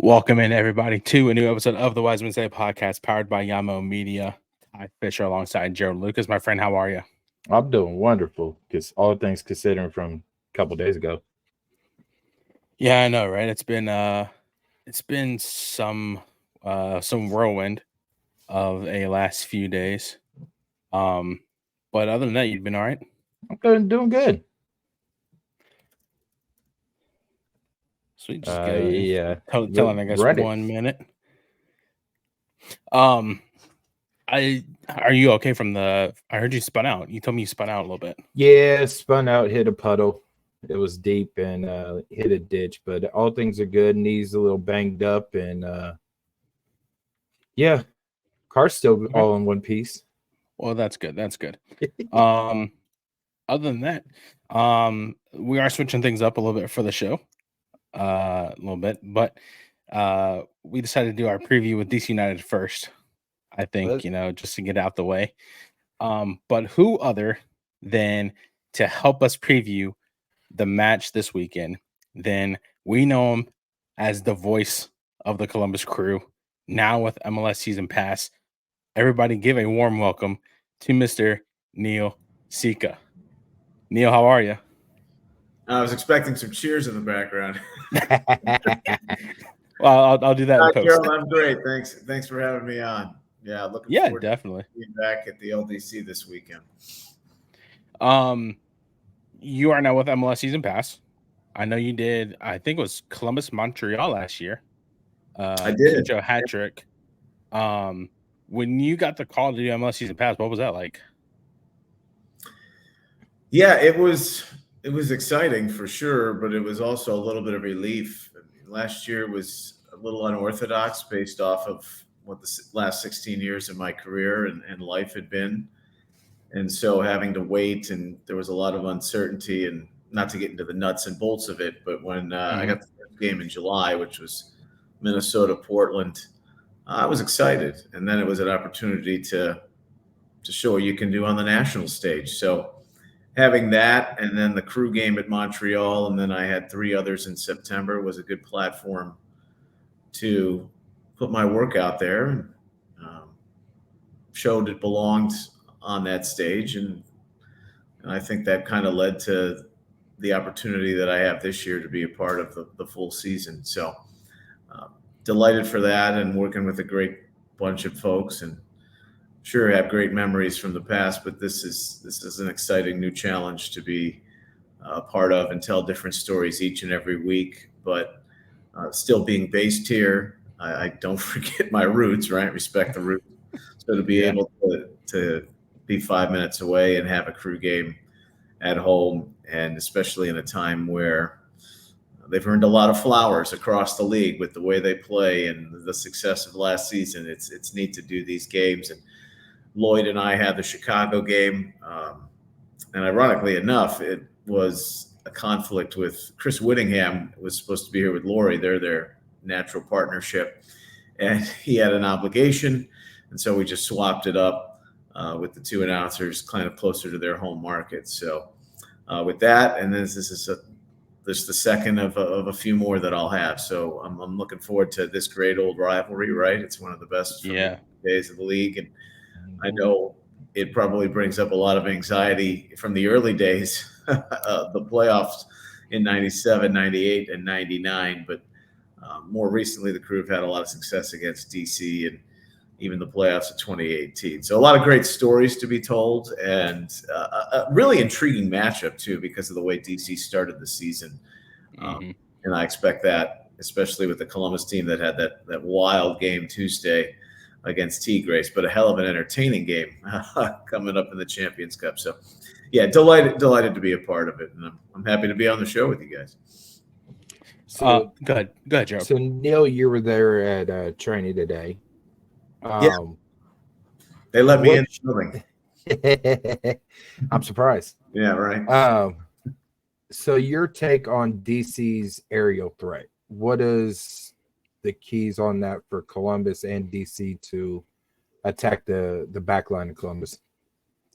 Welcome in, everybody, to a new episode of the Wisemen podcast powered by Yamo Media. Ty Fisher alongside Joe Lucas. My friend, how are you? I'm doing wonderful, because all things considering from a couple days ago. Yeah, I know, right? It's been some whirlwind of a last few days. But other than that, you've been all right? I'm doing good. Sweet. Tell him, I guess, ready. 1 minute. Are you okay from I heard you spun out. You told me you spun out a little bit. Yeah, spun out, hit a puddle. It was deep and hit a ditch, but all things are good. Knees a little banged up, and car's still all in one piece. Well, that's good. That's good. Other than that, we are switching things up a little bit for the show, a little bit, but we decided to do our preview with DC United first. I think, just to get out the way. But who other than to help us preview the match this weekend, then we know him as the voice of the Columbus Crew, now with MLS Season Pass. Everybody give a warm welcome to Mr. Neil Sika. Neil, how are you? I was expecting some cheers in the background. Well, I'll do that in post. Gerald, I'm great. Thanks for having me on. Yeah, looking forward definitely to being back at the LDC this weekend. You are now with MLS Season Pass. I know you did. I think it was Columbus, Montreal last year. I did. Joe hat trick. When you got the call to do MLS Season Pass, what was that like? Yeah, it was exciting for sure, but it was also a little bit of relief. Last year was a little unorthodox based off of what the last 16 years of my career and life had been. And so having to wait, and there was a lot of uncertainty, and not to get into the nuts and bolts of it, but when I got the first game in July, which was Minnesota-Portland, I was excited. And then it was an opportunity to show what you can do on the national stage. So having that, and then the Crew game at Montreal, and then I had 3 others in September, was a good platform to put my work out there and showed it belonged on that stage. And I think that kind of led to the opportunity that I have this year to be a part of the full season. So delighted for that, and working with a great bunch of folks, and sure have great memories from the past, but this is an exciting new challenge to be a part of and tell different stories each and every week, but still being based here. I don't forget my roots, right? Respect the roots. So to be able to be 5 minutes away and have a Crew game at home, and especially in a time where they've earned a lot of flowers across the league with the way they play and the success of last season, it's neat to do these games. And Lloyd and I had the Chicago game, and ironically enough, it was a conflict with Chris Whittingham was supposed to be here with Lori. They're their natural partnership, and he had an obligation, and so we just swapped it up with the 2 announcers kind of closer to their home market. So with that, and this is the second of a few more that I'll have. So I'm looking forward to this great old rivalry, right? It's one of the best days of the league, and I know it probably brings up a lot of anxiety from the early days, the playoffs in 97, 98, and 99. But more recently, the Crew have had a lot of success against DC and even the playoffs of 2018. So a lot of great stories to be told, and a really intriguing matchup, too, because of the way DC started the season. And I expect that, especially with the Columbus team that had that wild game Tuesday against Tigres, but a hell of an entertaining game coming up in the Champions Cup. So, yeah, delighted to be a part of it, and I'm happy to be on the show with you guys. So go ahead, Joe. So Neil, you were there at training today. They let me in the I'm surprised. Yeah, right. So your take on DC's aerial threat? What is the keys on that for Columbus and DC to attack the back line of Columbus?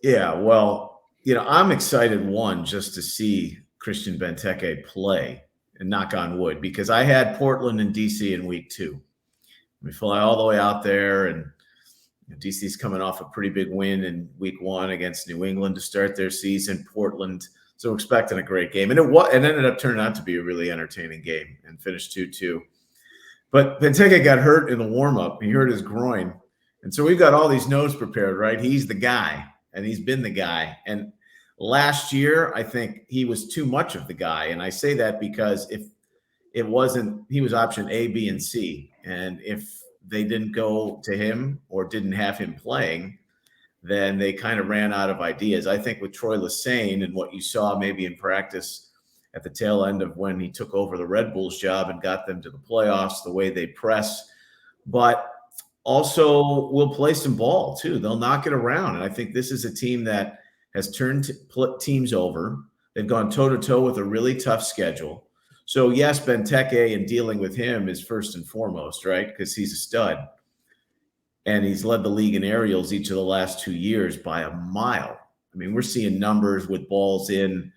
Yeah, well, I'm excited, just to see Christian Benteke play. and knock on wood, because I had Portland and DC in week 2. We fly all the way out there, and DC's coming off a pretty big win in week 1 against New England to start their season. Portland, so expecting a great game, and it ended up turning out to be a really entertaining game and finished 2-2. But Benteke got hurt in the warm-up. He hurt his groin, and so we've got all these notes prepared, right? He's the guy, and he's been the guy. And last year, I think he was too much of the guy, and I say that because if it wasn't, he was option A, B, and C, and if they didn't go to him or didn't have him playing, then they kind of ran out of ideas. I think with Troy Lesesne and what you saw maybe in practice at the tail end of when he took over the Red Bulls job and got them to the playoffs, the way they press, but also will play some ball too. They'll knock it around. And I think this is a team that has turned teams over. They've gone toe-to-toe with a really tough schedule. So yes, Benteke and dealing with him is first and foremost, right? Because he's a stud. And he's led the league in aerials each of the last 2 years by a mile. I mean, we're seeing numbers with balls in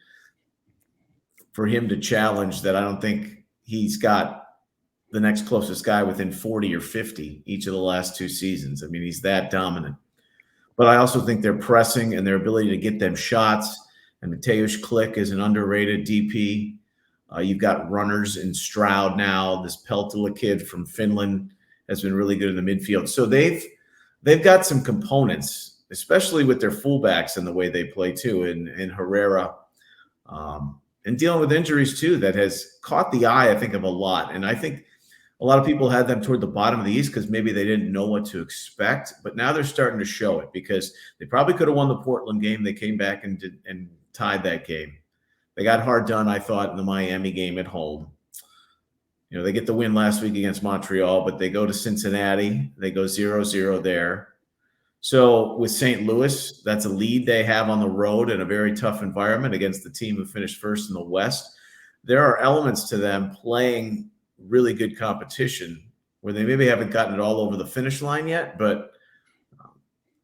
for him to challenge that I don't think he's got the next closest guy within 40 or 50 each of the last 2 seasons. I mean, he's that dominant. But I also think their pressing and their ability to get them shots, and Mateusz Klich is an underrated DP. You've got runners in Stroud now. This Peltola kid from Finland has been really good in the midfield. So they've got some components, especially with their fullbacks and the way they play too, in Herrera, and dealing with injuries too, that has caught the eye, I think, of a lot. And I think a lot of people had them toward the bottom of the East because maybe they didn't know what to expect. But now they're starting to show it, because they probably could have won the Portland game. They came back and tied that game. They got hard done, I thought, in the Miami game at home. You know, they get the win last week against Montreal, but they go to Cincinnati. They go 0-0 there. So with St. Louis, that's a lead they have on the road in a very tough environment against the team who finished first in the West. There are elements to them playing really good competition where they maybe haven't gotten it all over the finish line yet, but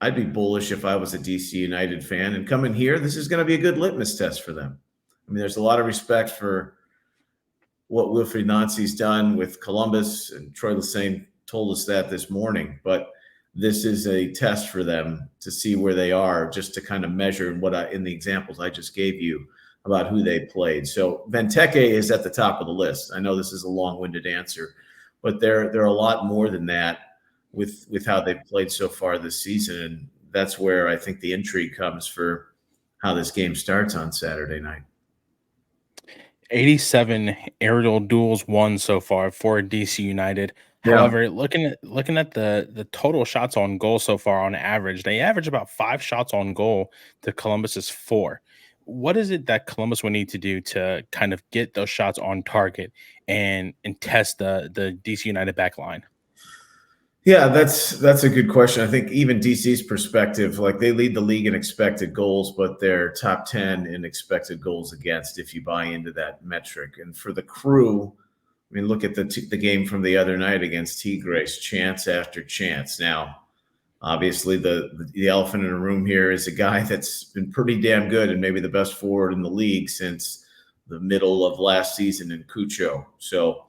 I'd be bullish if I was a DC United fan. And coming here, this is going to be a good litmus test for them. I mean, there's a lot of respect for what Wilfried Nancy's done with Columbus, and Troy Lesesne told us that this morning. But this is a test for them to see where they are, just to kind of measure in the examples I just gave you about who they played. So Benteke is at the top of the list. I know this is a long-winded answer, but they're a lot more than that with how they've played so far this season. And that's where I think the intrigue comes for how this game starts on Saturday night. 87 aerial duels won so far for DC United. Yeah. However, looking at the total shots on goal so far on average, they average about 5 shots on goal to Columbus's 4. What is it that Columbus would need to do to kind of get those shots on target and test the DC United back line? Yeah, that's a good question. I think even DC's perspective, like, they lead the league in expected goals, but they're top 10 in expected goals against, if you buy into that metric. And for the Crew, I mean, look at the game from the other night against Tigres, chance after chance. Now, obviously, the elephant in the room here is a guy that's been pretty damn good and maybe the best forward in the league since the middle of last season in Cucho. So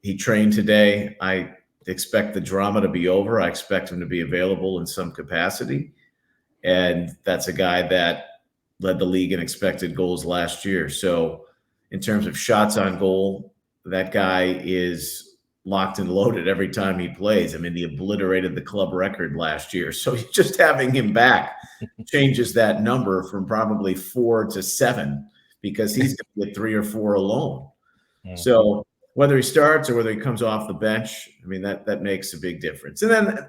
he trained today. I expect the drama to be over. I expect him to be available in some capacity. And that's a guy that led the league in expected goals last year. So in terms of shots on goal, that guy is locked and loaded every time he plays. I mean, he obliterated the club record last year. So just having him back changes that number from probably 4 to 7, because he's going to get 3 or 4 alone. Yeah. So whether he starts or whether he comes off the bench, I mean, that makes a big difference. And then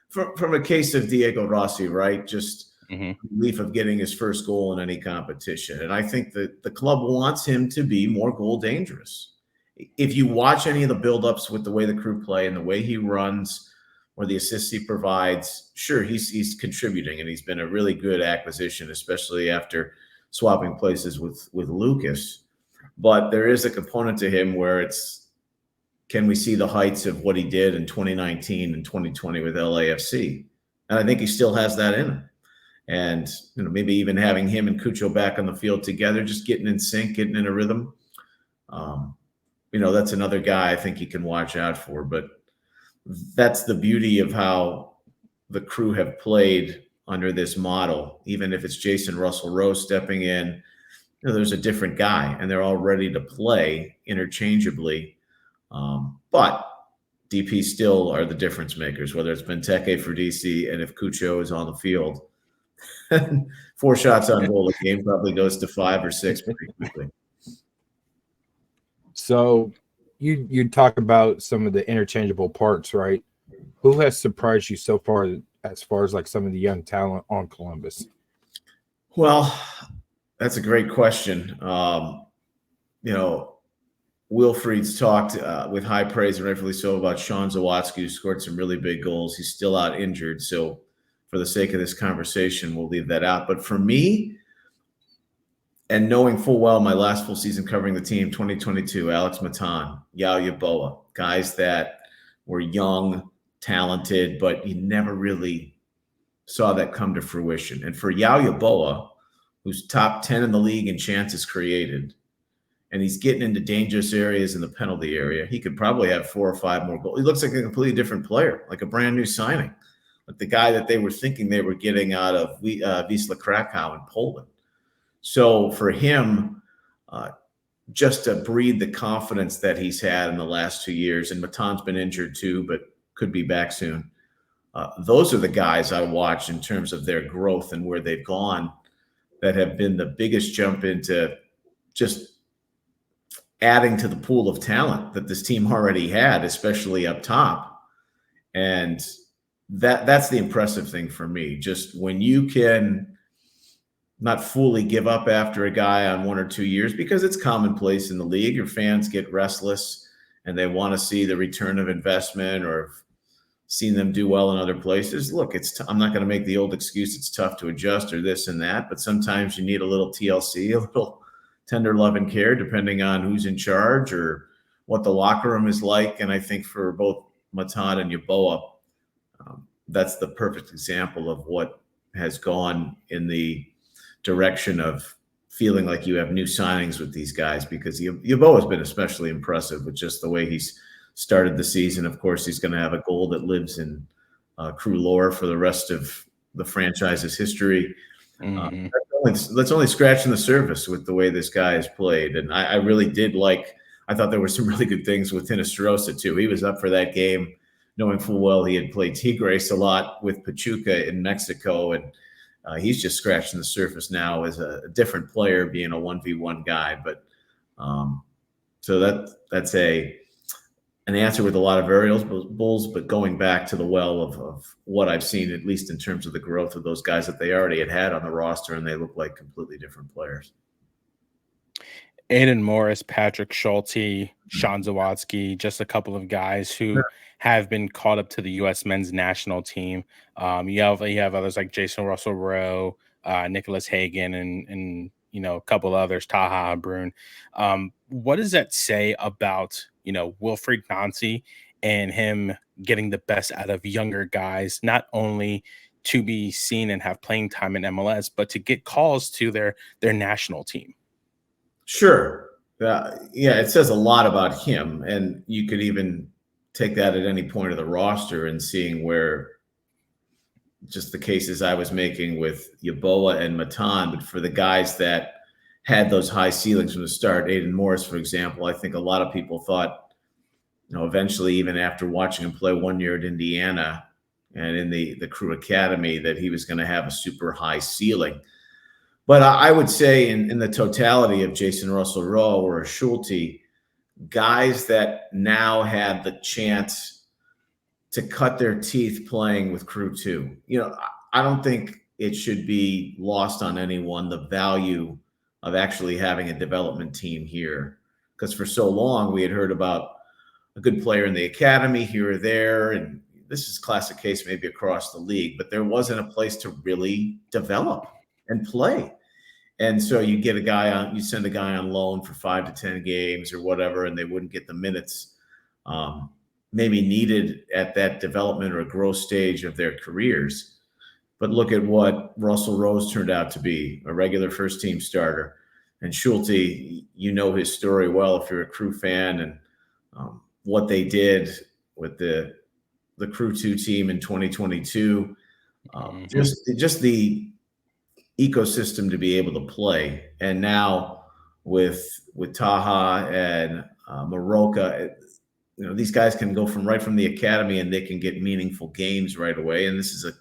from a case of Diego Rossi, right, just relief of getting his first goal in any competition. And I think that the club wants him to be more goal dangerous. If you watch any of the buildups with the way the Crew play and the way he runs or the assists he provides, sure, he's contributing, and he's been a really good acquisition, especially after swapping places with Lucas. But there is a component to him where it's, can we see the heights of what he did in 2019 and 2020 with LAFC? And I think he still has that in him. And maybe even having him and Cucho back on the field together, just getting in sync, getting in a rhythm, That's another guy I think you can watch out for. But that's the beauty of how the Crew have played under this model. Even if it's Jason Russell-Rowe stepping in, there's a different guy, and they're all ready to play interchangeably. But DP still are the difference makers, whether it's Benteke for DC, and if Cucho is on the field, 4 shots on goal, the game probably goes to 5 or 6 pretty quickly. So you talk about some of the interchangeable parts, right? Who has surprised you so far as like some of the young talent on Columbus? Well, that's a great question. Wilfried's talked with high praise, and rightfully so, about Sean Zawatsky, who scored some really big goals. He's still out injured, so for the sake of this conversation, we'll leave that out. But for me, and knowing full well my last full season covering the team, 2022, Alex Matan, Yao Yeboah, guys that were young, talented, but you never really saw that come to fruition. And for Yao Yeboah, who's top 10 in the league in chances created, and he's getting into dangerous areas in the penalty area, he could probably have 4 or 5 more goals. He looks like a completely different player, like a brand new signing, like the guy that they were thinking they were getting out of Wisla Krakow in Poland. So for him, just to breathe the confidence that he's had in the last 2 years, and Matan's been injured too, but could be back soon. Those are the guys I watch in terms of their growth and where they've gone that have been the biggest jump into just adding to the pool of talent that this team already had, especially up top. And that's the impressive thing for me. Just when you can not fully give up after a guy on 1 or 2 years, because it's commonplace in the league. Your fans get restless and they want to see the return of investment or seen them do well in other places. Look, I'm not going to make the old excuse it's tough to adjust or this and that, but sometimes you need a little TLC, a little tender love and care, depending on who's in charge or what the locker room is like. And I think for both Matan and Yeboah, that's the perfect example of what has gone in the direction of feeling like you have new signings with these guys, because Yeboah has been especially impressive with just the way he's started the season. Of course, he's going to have a goal that lives in Crew lore for the rest of the franchise's history. Mm-hmm. That's only scratching the surface with the way this guy has played. And I really did I thought there were some really good things with Hinestrosa too. He was up for that game, knowing full well he had played Tigres a lot with Pachuca in Mexico. And he's just scratching the surface now as a different player, being a 1v1 guy. But so that's an answer with a lot of variables, but going back to the well of what I've seen, at least in terms of the growth of those guys that they already had on the roster, and they look like completely different players. Aiden Morris, Patrick Schulte, Sean Zawatsky, just a couple of guys who have been called up to the U.S. men's national team. You have others like Jason Russell-Rowe, Nicholas Hagen, and a couple others, Taha Brun. What does that say about Wilfried Nancy and him getting the best out of younger guys, not only to be seen and have playing time in MLS, but to get calls to their national team? Sure. It says a lot about him. And you could even take that at any point of the roster and seeing where just the cases I was making with Yeboah and Matan, but for the guys that had those high ceilings from the start, Aiden Morris, for example, I think a lot of people thought, eventually, even after watching him play 1 year at Indiana and in the Crew Academy, that he was going to have a super high ceiling. But I would say in the totality of Jason Russell-Rowe or a Schulte, guys that now had the chance to cut their teeth playing with Crew 2. I don't think it should be lost on anyone the value of actually having a development team here. Because for so long, we had heard about a good player in the academy here or there, and this is a classic case maybe across the league, but there wasn't a place to really develop and play. And so you send a guy on loan for 5 to 10 games or whatever, and they wouldn't get the minutes maybe needed at that development or growth stage of their careers. But look at what Russell-Rowe's turned out to be, a regular first-team starter. and Schulte, you know his story well if you're a Crew fan, and what they did with the Crew 2 team in 2022. Just the ecosystem to be able to play. And now with Taha and Maroka, these guys can go right from the academy, and they can get meaningful games right away. And this is a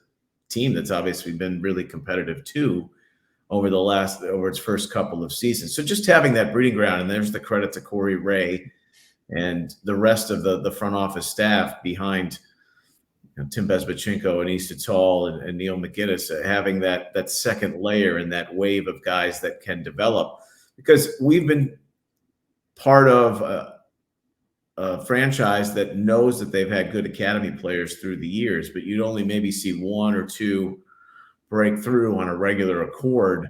team that's obviously been really competitive too over its first couple of seasons. So just having that breeding ground, and there's the credit to Corey Ray and the rest of the front office staff behind Tim Bezbachenko and Issa Tall and Neil McGinnis, having that second layer and that wave of guys that can develop, because we've been part of a franchise that knows that they've had good academy players through the years, but you'd only maybe see one or two break through on a regular accord.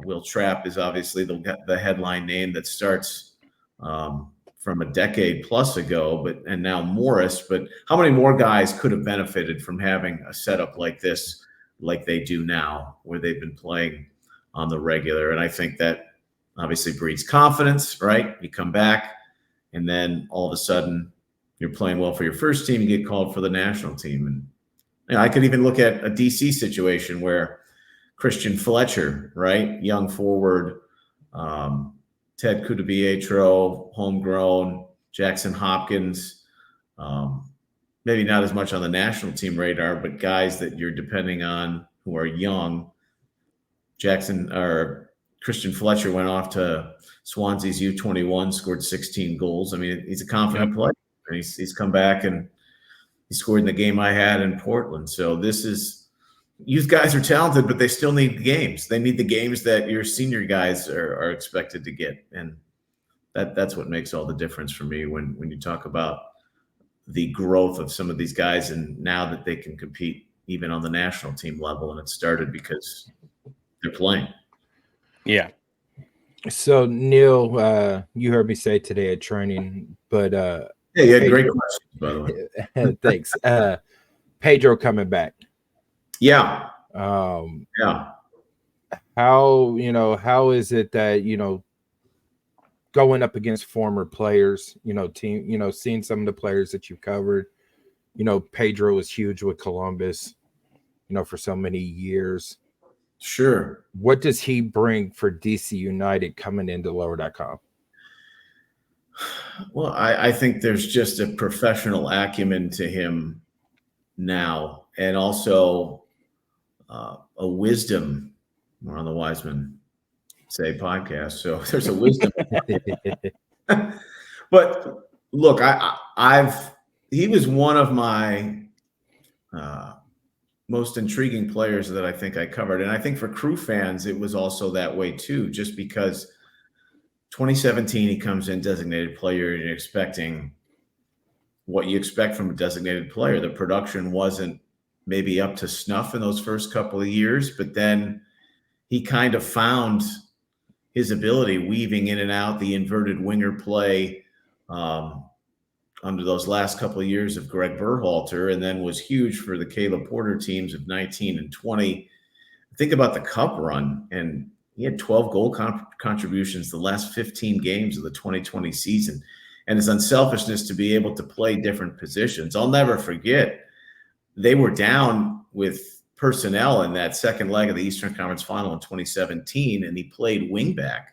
Will Trapp is obviously the headline name that starts from a decade plus ago, and now Morris. But how many more guys could have benefited from having a setup like this, like they do now, where they've been playing on the regular? And I think that obviously breeds confidence, right? You come back, and then all of a sudden you're playing well for your first team, you get called for the national team. And I could even look at a DC situation where Christian Fletcher, right? Young forward, Ted Kudabietro, homegrown, Jackson Hopkins, maybe not as much on the national team radar, but guys that you're depending on who are young. Christian Fletcher went off to Swansea's U21, scored 16 goals. I mean, he's a confident player. He's come back, and he scored in the game I had in Portland. So youth guys are talented, but they still need games. They need the games that your senior guys are expected to get. And that's what makes all the difference for me when you talk about the growth of some of these guys, and now that they can compete even on the national team level. And it started because they're playing. Yeah. So Neil, you heard me say today at training, but yeah, you had great questions, by the way. Thanks. Pedro coming back. Yeah. Yeah. How is it that, going up against former players, seeing some of the players that you've covered, Pedro was huge with Columbus, for so many years. Sure. What does he bring for DC United coming into Lower.com? Well, I think there's just a professional acumen to him now, and also a wisdom. We're on the Wisemen Say podcast, so there's a wisdom. But look, he was one of my most intriguing players that I think I covered. And I think for Crew fans, it was also that way too, just because 2017, he comes in designated player, and you're expecting what you expect from a designated player. The production wasn't maybe up to snuff in those first couple of years, but then he kind of found his ability weaving in and out the inverted winger play under those last couple of years of Greg Berhalter, and then was huge for the Caleb Porter teams of 19 and 20. Think about the cup run, and he had 12 goal contributions the last 15 games of the 2020 season, and his unselfishness to be able to play different positions. I'll never forget, they were down with personnel in that second leg of the Eastern Conference Final in 2017, and he played wingback.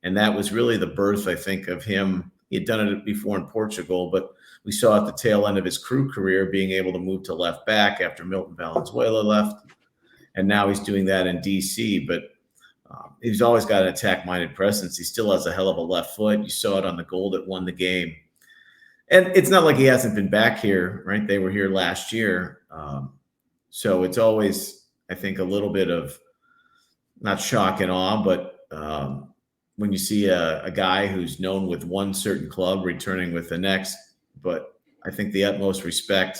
And that was really the birth, I think, of him. He had done it before in Portugal, but we saw at the tail end of his Crew career being able to move to left back after Milton Valenzuela left. And now he's doing that in DC. But he's always got an attack-minded presence. He still has a hell of a left foot. You saw it on the goal that won the game. And it's not like he hasn't been back here, right? They were here last year. So it's always, I think, a little bit of not shock and awe, but when you see a guy who's known with one certain club returning with the next. But I think the utmost respect,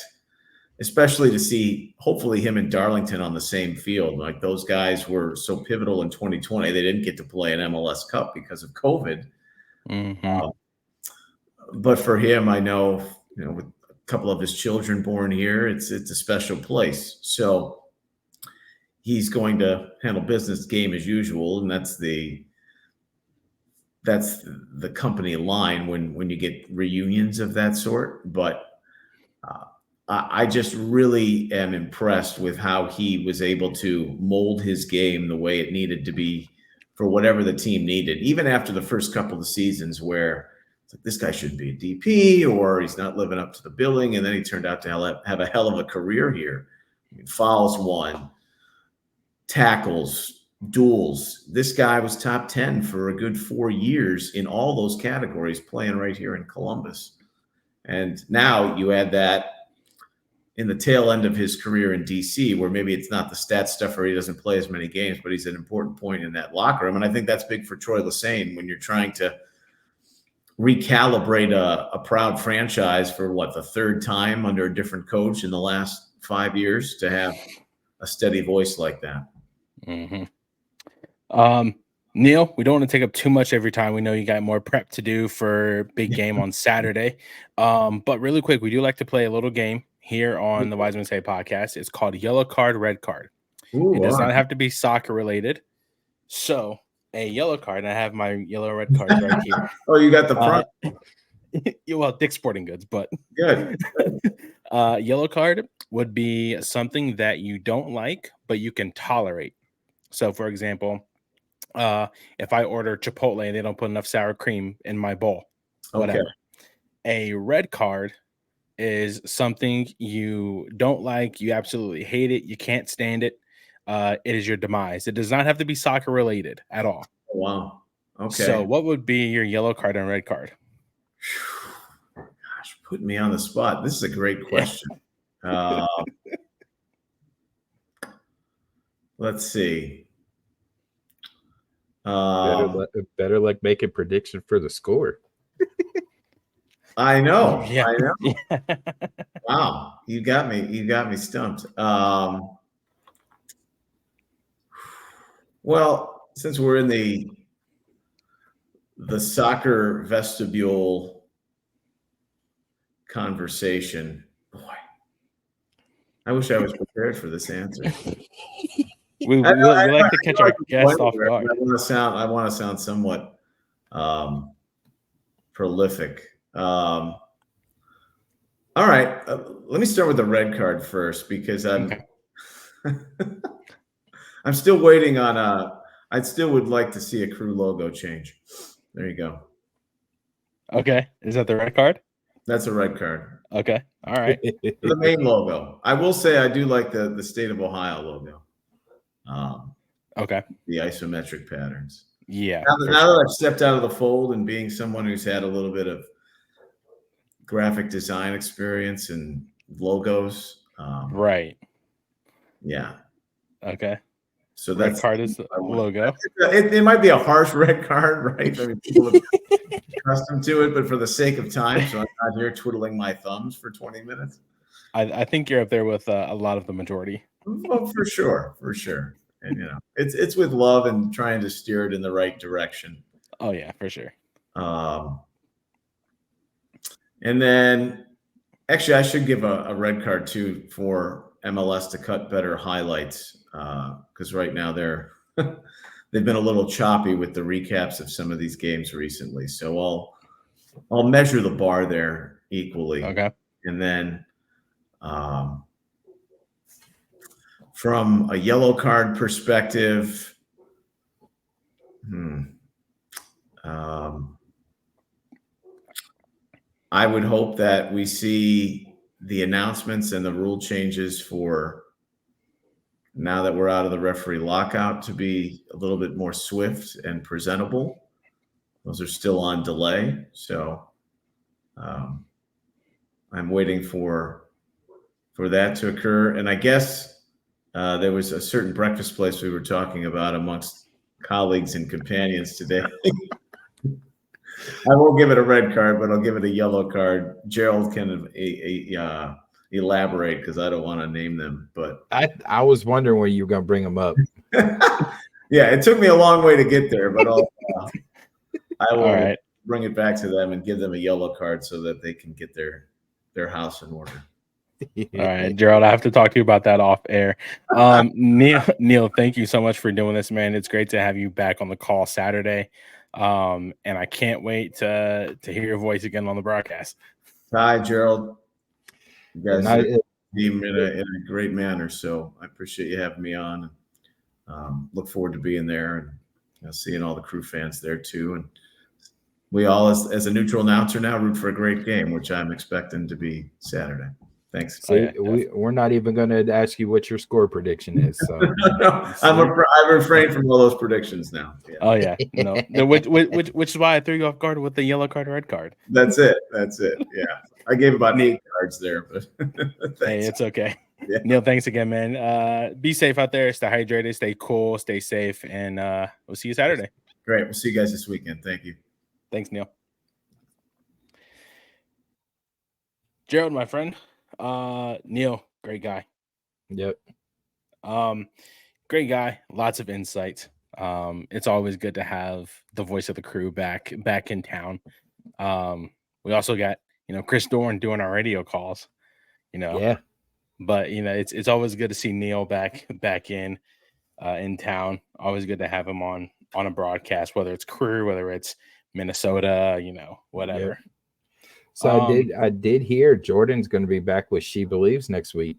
especially to see hopefully him and Darlington on the same field. Like, those guys were so pivotal in 2020. They didn't get to play an MLS Cup because of COVID. Mm-hmm. But for him, I know, with a couple of his children born here, it's a special place. So he's going to handle business game as usual, and that's the that's the company line when you get reunions of that sort. But I just really am impressed with how he was able to mold his game the way it needed to be for whatever the team needed, even after the first couple of seasons where it's like, this guy shouldn't be a DP or he's not living up to the billing. And then he turned out to have a hell of a career here. I mean, fouls won, tackles, duels. This guy was top 10 for a good 4 years in all those categories, playing right here in Columbus. And now you add that in the tail end of his career in DC, where maybe it's not the stat stuff or he doesn't play as many games, but he's an important point in that locker room. And I think that's big for Troy Lesesne when you're trying to recalibrate a proud franchise for the third time under a different coach in the last 5 years, to have a steady voice like that. Neil, we don't want to take up too much every time. We know you got more prep to do for big game on Saturday. But really quick, we do like to play a little game here on the Wisemen Say podcast. It's called Yellow Card, Red Card. It does not have to be soccer related. So a yellow card, and I have my yellow red cards right here. Oh, you got the front. Well, Dick's Sporting Goods, but good. Yellow card would be something that you don't like, but you can tolerate. So, for example, if I order Chipotle and they don't put enough sour cream in my bowl, whatever. Okay. A red card is something you don't like, you absolutely hate it, you can't stand it. It is your demise. It does not have to be soccer related at all. Wow. Okay. So what would be your yellow card and red card? Gosh, putting me on the spot. This is a great question. Let's see. Better like making prediction for the score. I know. Yeah. I know. Yeah. Wow. You got me stumped. Well, since we're in the soccer vestibule conversation, boy, I wish I was prepared for this answer. We like to catch our guests off guard. I want to sound somewhat prolific. All right, let me start with the red card first, because I'm still waiting on I still would like to see a crew logo change. There you go. Okay, is that the red card? That's a red card. Okay, all right. The main logo. I will say I do like the state of Ohio logo. Okay. The isometric patterns. Yeah. Now that I've stepped out of the fold and being someone who's had a little bit of graphic design experience and logos. Right. Yeah. Okay. So red card is the logo. It might be a harsh red card, right? I mean, people are accustomed to it, but for the sake of time, so I'm not here twiddling my thumbs for 20 minutes. I think you're up there with a lot of the majority. Well, for sure. And it's with love and trying to steer it in the right direction. Oh yeah, for sure. And then actually I should give a red card too for MLS to cut better highlights, because right now they've been a little choppy with the recaps of some of these games recently. So I'll measure the bar there equally. Okay. And then from a yellow card perspective, I would hope that we see the announcements and the rule changes for now that we're out of the referee lockout to be a little bit more swift and presentable. Those are still on delay. So I'm waiting for that to occur. And I guess there was a certain breakfast place we were talking about amongst colleagues and companions today. I won't give it a red card, but I'll give it a yellow card. Gerald can elaborate because I don't want to name them. But I was wondering when you were going to bring them up. Yeah, it took me a long way to get there, but I will bring it back to them and give them a yellow card so that they can get their house in order. All right, Gerald, I have to talk to you about that off air. Neil, thank you so much for doing this, man. It's great to have you back on the call Saturday. And I can't wait to hear your voice again on the broadcast. Hi, Gerald. You guys I- did team in a great manner, so I appreciate you having me on. Look forward to being there and seeing all the crew fans there too. And we all, as a neutral announcer now, root for a great game, which I'm expecting to be Saturday. Thanks. See, we're not even going to ask you what your score prediction is. So I refrain from all those predictions now. Yeah. Oh yeah, no, which is why I threw you off guard with the yellow card, red card. That's it. Yeah, I gave about 8 cards there, but hey, it's okay. Yeah. Neil, thanks again, man. Be safe out there. Stay hydrated. Stay cool. Stay safe, and we'll see you Saturday. Great. We'll see you guys this weekend. Thank you. Thanks, Neil. Gerald, my friend. Neil, great guy. Yep. Great guy. Lots of insight. It's always good to have the voice of the crew back in town. We also got Chris Dorn doing our radio calls. Yeah. But it's always good to see Neil back in town. Always good to have him on a broadcast, whether it's crew, whether it's Minnesota, whatever. Yep. So I did hear Jordan's going to be back with She Believes next week.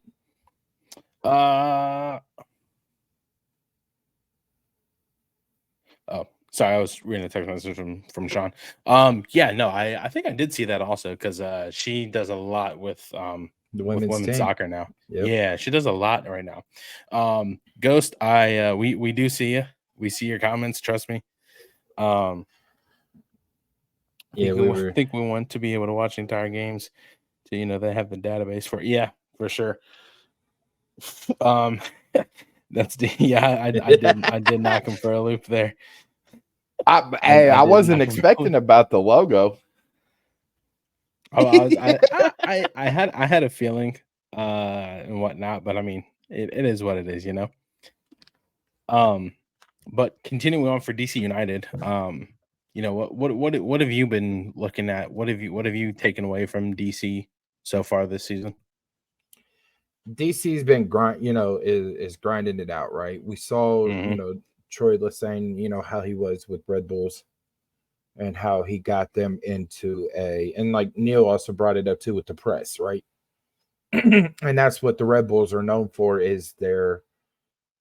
Oh, sorry, I was reading a text message from Sean. Yeah, no, I think I did see that also because she does a lot with the women's soccer now. Yep. Yeah, she does a lot right now. Ghost, we do see you. We see your comments. Trust me. Yeah, I think we want to be able to watch the entire games. So they have the database for it. Yeah, for sure. That's I did knock him for a loop there. I wasn't expecting about the logo. I had a feeling and whatnot, but I mean it is what it is, But continuing on for DC United, what have you been looking at? What have you taken away from DC so far this season? DC's been is grinding it out, right? We saw, Troy Lesane, how he was with Red Bulls and how he got them into and like Neil also brought it up too with the press, right? And that's what the Red Bulls are known for, is their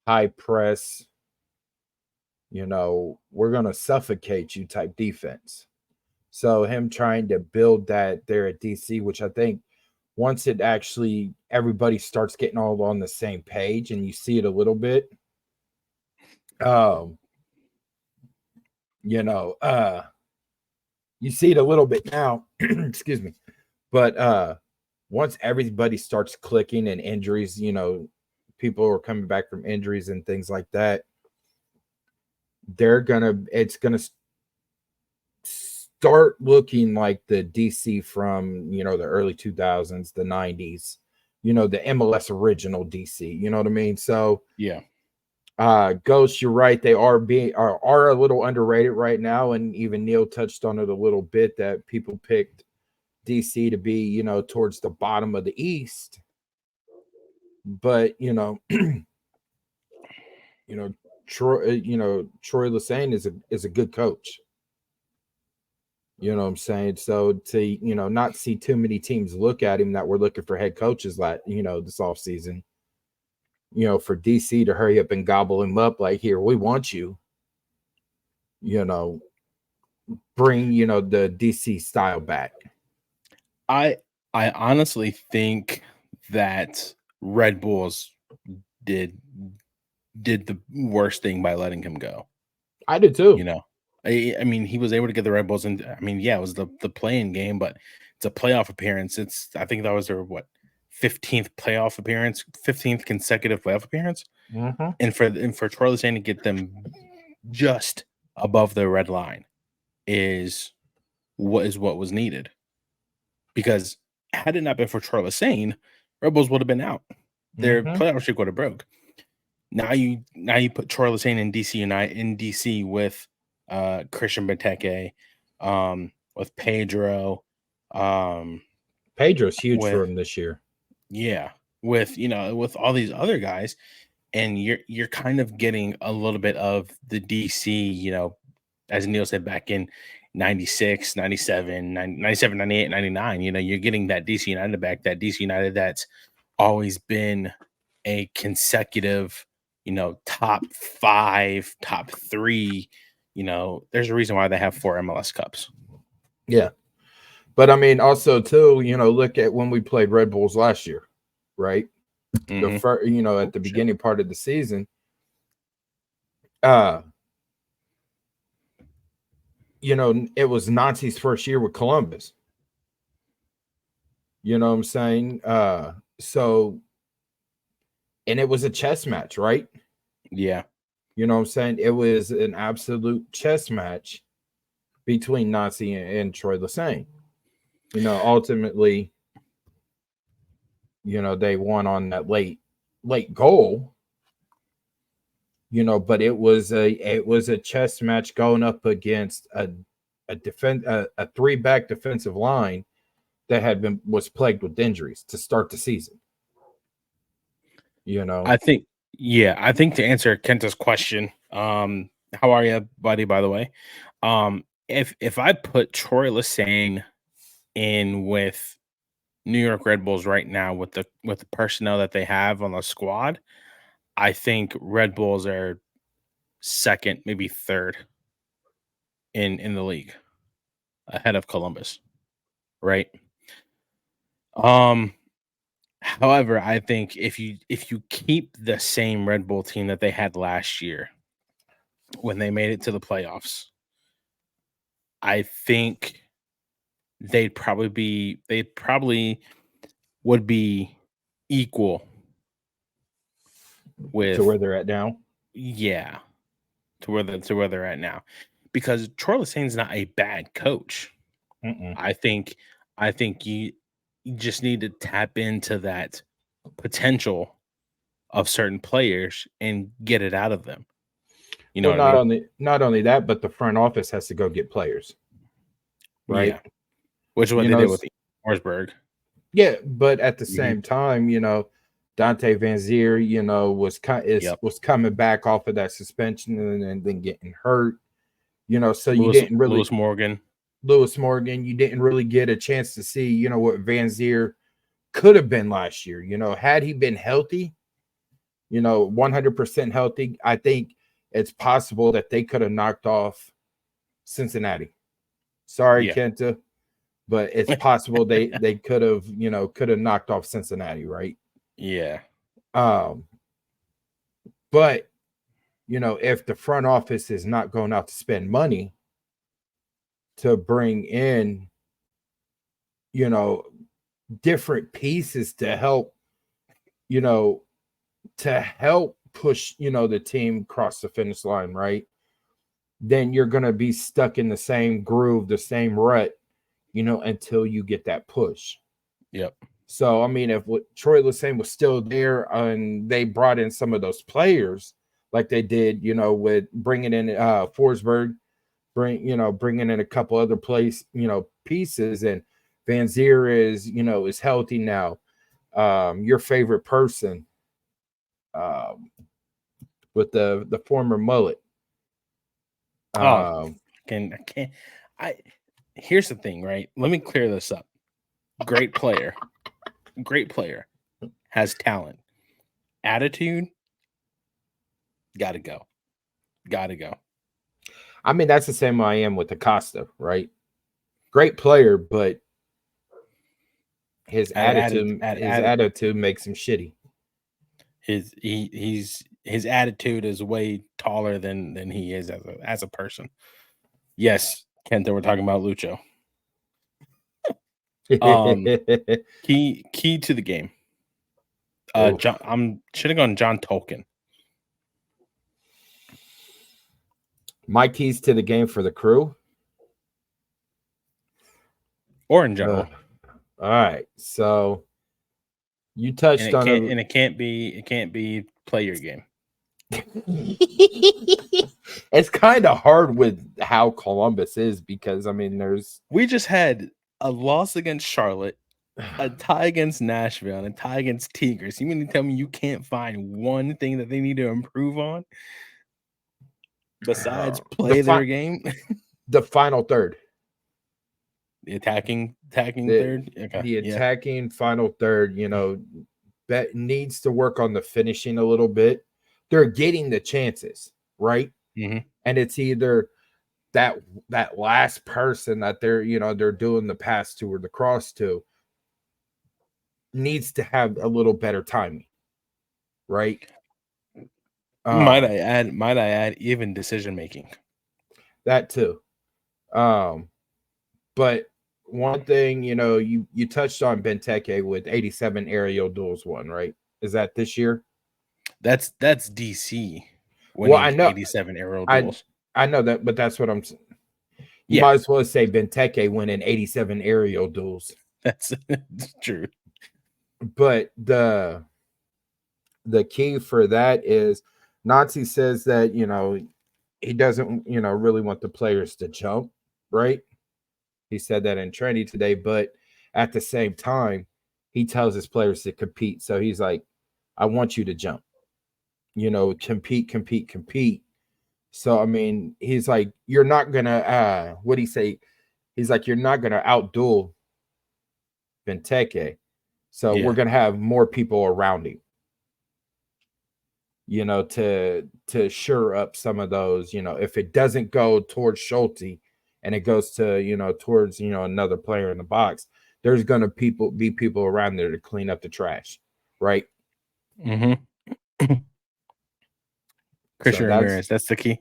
high press, we're going to suffocate you type defense. So him trying to build that there at DC, which I think once it actually everybody starts getting all on the same page and you see it a little bit, you see it a little bit now, excuse me. But once everybody starts clicking and injuries, people are coming back from injuries and things like that, it's gonna start looking like the DC from the early 2000s, the 90s, the MLS original DC, you know what I mean? So yeah, Ghost, you're right, they are a little underrated right now, and even Neil touched on it a little bit that people picked DC to be towards the bottom of the East, but Troy Lesane is a good coach. You know what I'm saying? So to not see too many teams look at him that were looking for head coaches this offseason, for DC to hurry up and gobble him up like, here, we want you, bring the DC style back. I honestly think that Red Bulls did the worst thing by letting him go. I did too. I mean, he was able to get the Red Bulls, and I mean, yeah, it was the playing game, but it's a playoff appearance. I think that was their 15th playoff appearance, 15th consecutive playoff appearance, and for Troy Lesane to get them just above the red line is what was needed. Because had it not been for Troy Lesane, Red Bulls would have been out. Their playoff streak would have broke. Now you put Troy Lesane in DC with Christian Benteke, with Pedro. Pedro's huge for him this year. Yeah, with all these other guys, and you're kind of getting a little bit of the DC, as Neil said, back in 96, 97, 97, 98, 99. You're getting that DC United back, that DC United that's always been a consecutive, top 5, top 3. There's a reason why they have 4 MLS Cups. Yeah. But I mean, also too, look at when we played Red Bulls last year, right? The first, at the beginning part of the season, it was Nancy's first year with Columbus. You know what I'm saying? So, and it was a chess match, right? Yeah. You know what I'm saying? It was an absolute chess match between Nancy and Troy Lesesne. Ultimately, they won on that late goal. But it was a chess match going up against a 3-back defensive line that was plagued with injuries to start the season. I think to answer Kenta's question, how are you, buddy, by the way? If I put Troy Lesesne in with New York Red Bulls right now with the personnel that they have on the squad, I think Red Bulls are second, maybe third in the league, ahead of Columbus, right? However, I think if you keep the same Red Bull team that they had last year when they made it to the playoffs, I think they probably would be equal with to where they're at now. Yeah, to where they're at now, because Troy Lesesne's not a bad coach. I think you just need to tap into that potential of certain players and get it out of them. Not only that, but the front office has to go get players, right? Yeah. Which is what they did with Forsberg. Yeah, but at the same time, Dante Van Zier, was coming back off of that suspension and then getting hurt. So you didn't really Lewis Morgan, you didn't really get a chance to see, what Van Zier could have been last year. Had he been healthy, 100% healthy, I think it's possible that they could have knocked off Cincinnati. Sorry, Kenta, but it's possible they could have knocked off Cincinnati, right? Yeah. But if the front office is not going out to spend money to bring in, different pieces to help, push, the team across the finish line, right? Then you're going to be stuck in the same groove, the same rut, until you get that push. Yep. So, I mean, if Troy Lesesne was still there and they brought in some of those players like they did, with bringing in Forsberg, bringing in a couple other pieces, and Van Zier is healthy now. Your favorite person with the former mullet. Here's the thing, right? Let me clear this up. Great player, has talent, attitude. Gotta go. I mean, that's the same way I am with Acosta, right? Great player, but his attitude makes him shitty. His attitude is way taller than he is as a person. Yes, Kenta, we're talking about Lucho. Key to the game. John, I'm shitting on John Tolkien. My keys to the game for the crew, or in general. All right, so you touched on it, and it can't be play your game. It's kind of hard with how Columbus is, because I mean, we just had a loss against Charlotte, a tie against Nashville, and a tie against Tigres. You mean to tell me you can't find one thing that they need to improve on? besides play their game? The final third. The attacking third? Okay. The attacking final third, bet needs to work on the finishing a little bit. They're getting the chances, right? Mm-hmm. And it's either that last person that they're doing the pass to or the cross to needs to have a little better timing, right? Might I add, even decision making. That too. But one thing, you touched on Benteke with 87 aerial duels won, right? Is that this year? That's DC. Winning I know 87 aerial duels. I know that, but that's what I'm saying. You Yeah. might as well say Benteke winning 87 aerial duels. That's true. But the key for that is Nazi says that, he doesn't, really want the players to jump, right? He said that in training today, but at the same time, he tells his players to compete. So he's like, I want you to jump, compete. So, I mean, he's like, you're not going to, what'd he say? He's like, you're not going to outduel Benteke. So we're going to have more people around him, to shore up some of those, if it doesn't go towards Schulte and it goes to, towards, another player in the box, there's going to be people around there to clean up the trash. Right. Mm-hmm. Christian Ramirez, that's the key.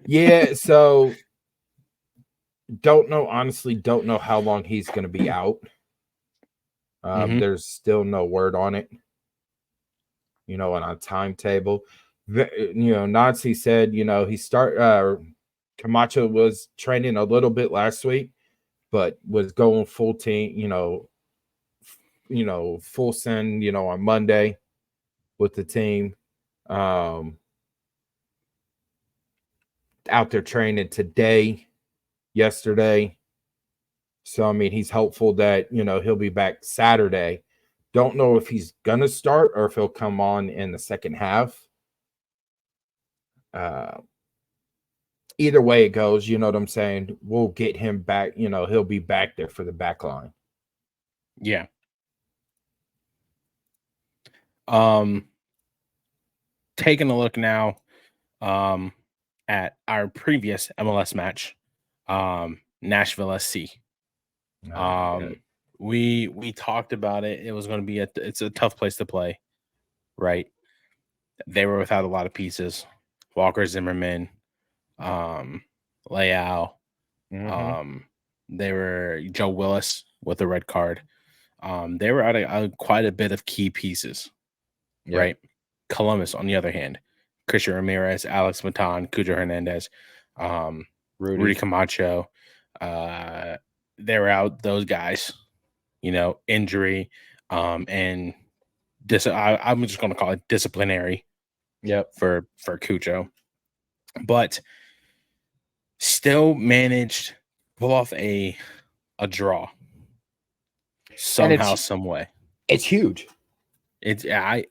Yeah. So honestly don't know how long he's going to be out. There's still no word on it, on a timetable. Nazi said, Camacho was training a little bit last week, but was going full team, full send, on Monday with the team. Out there training today, yesterday. So, I mean, he's hopeful that, he'll be back Saturday. Don't know if he's going to start or if he'll come on in the second half. Either way it goes, you know what I'm saying? We'll get him back. He'll be back there for the back line. Yeah. Taking a look now at our previous MLS match, Nashville SC. We talked about it. It was going to be it's a tough place to play, right? They were without a lot of pieces. Walker Zimmerman, Leao. They were Joe Willis with a red card. They were out quite a bit of key pieces, right? Columubus, on the other hand, Christian Ramirez, Alex Matan, Cujo Hernandez, Rudy Camacho. They were out, those guys, injury, and I'm just going to call it disciplinary. Yep. For Cujo, but still managed to pull off a draw somehow, some way. It's huge. It's a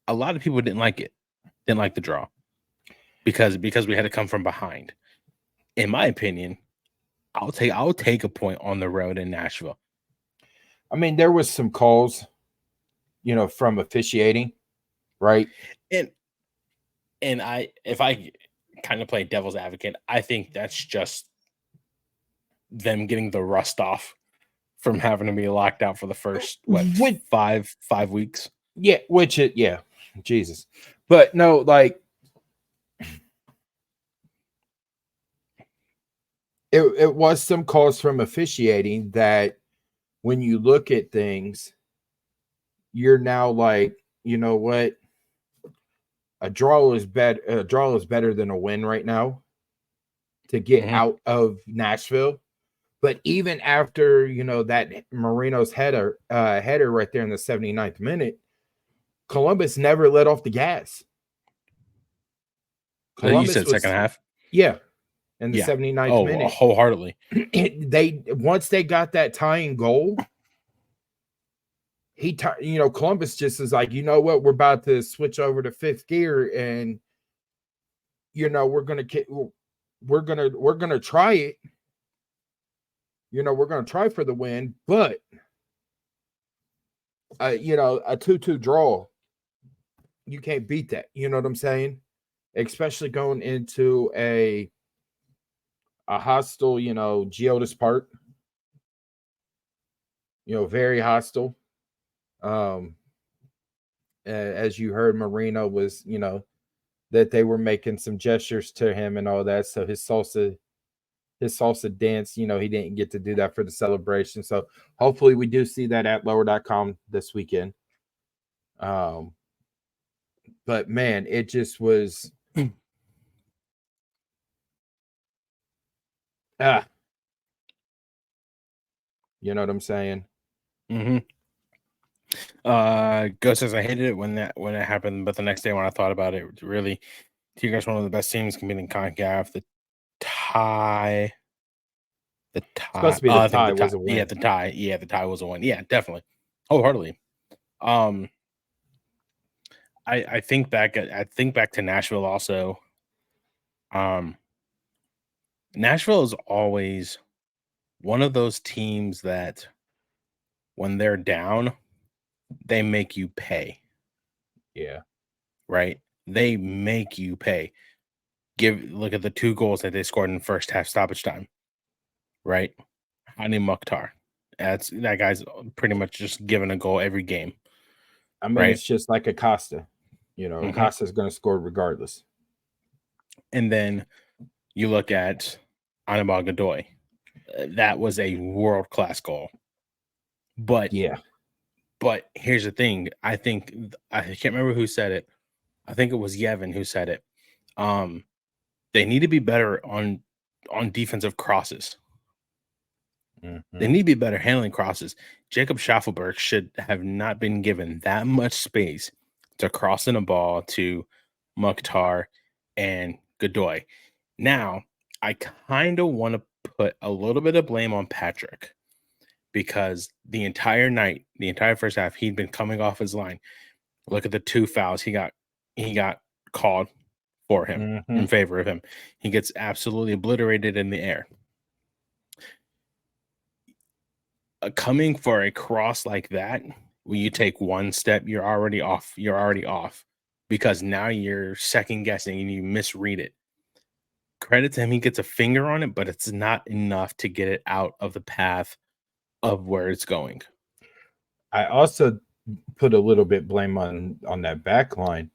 lot of people didn't like it, didn't like the draw because we had to come from behind. In my opinion, I'll take a point on the road in Nashville. I mean, there was some calls, from officiating, right? And if I kind of play devil's advocate, I think that's just them getting the rust off from having to be locked out for the first 5 weeks. Yeah, Jesus. But no, like it was some calls from officiating that when you look at things, you're now like, you know what? A draw is better than a win right now to get out of Nashville. But even after, that Marino's header right there in the 79th minute, Columbus never let off the gas. You said second half? Yeah. In the 79th minute. Wholeheartedly. Once they got that tying goal, Columbus just is like, you know what, we're about to switch over to fifth gear, and you know, we're gonna try it. You know, we're gonna try for the win, but you know, a 2-2 draw, you can't beat that. You know what I'm saying? Especially going into a hostile, you know, Geodis Park. You know, very hostile. As you heard, Marino was, you know, that they were making some gestures to him and all that. So his salsa dance, you know, he didn't get to do that for the celebration. So hopefully we do see that at lower.com this weekend. But man, it just was you know what I'm saying? Mm-hmm. Ghost says I hated it when it happened, but the next day when I thought about it, really, Tigres one of the best teams competing in CONCACAF. The tie. Supposed to be the tie was a win. Yeah, the tie was a win. Yeah, definitely, wholeheartedly. I think back to Nashville also. Nashville is always one of those teams that when they're down, they make you pay. Yeah. Right? They make you pay. Look at the 2 goals that they scored in the first half stoppage time. Right? Hani Mukhtar. That guy's pretty much just giving a goal every game. I mean, It's just like Acosta. You know, Acosta's going to score regardless. And then you look at Anibal Godoy. That was a world-class goal. But yeah. But here's the thing. I think I can't remember who said it. I think it was Yevon who said it. They need to be better on defensive crosses. They need to be better handling crosses. Jacob Schaffelberg should have not been given that much space to cross in a ball to Mukhtar and Godoy. Now, I kind of want to put a little bit of blame on Patrick because the entire night, the entire first half, he'd been coming off his line. Look at the 2 fouls he got called for him in favor of him. He gets absolutely obliterated in the air. Coming for a cross like that, when you take one step, you're already off. You're already off because now you're second guessing and you misread it. Credit to him, he gets a finger on it, but it's not enough to get it out of the path of where it's going. I also put a little bit blame on that back line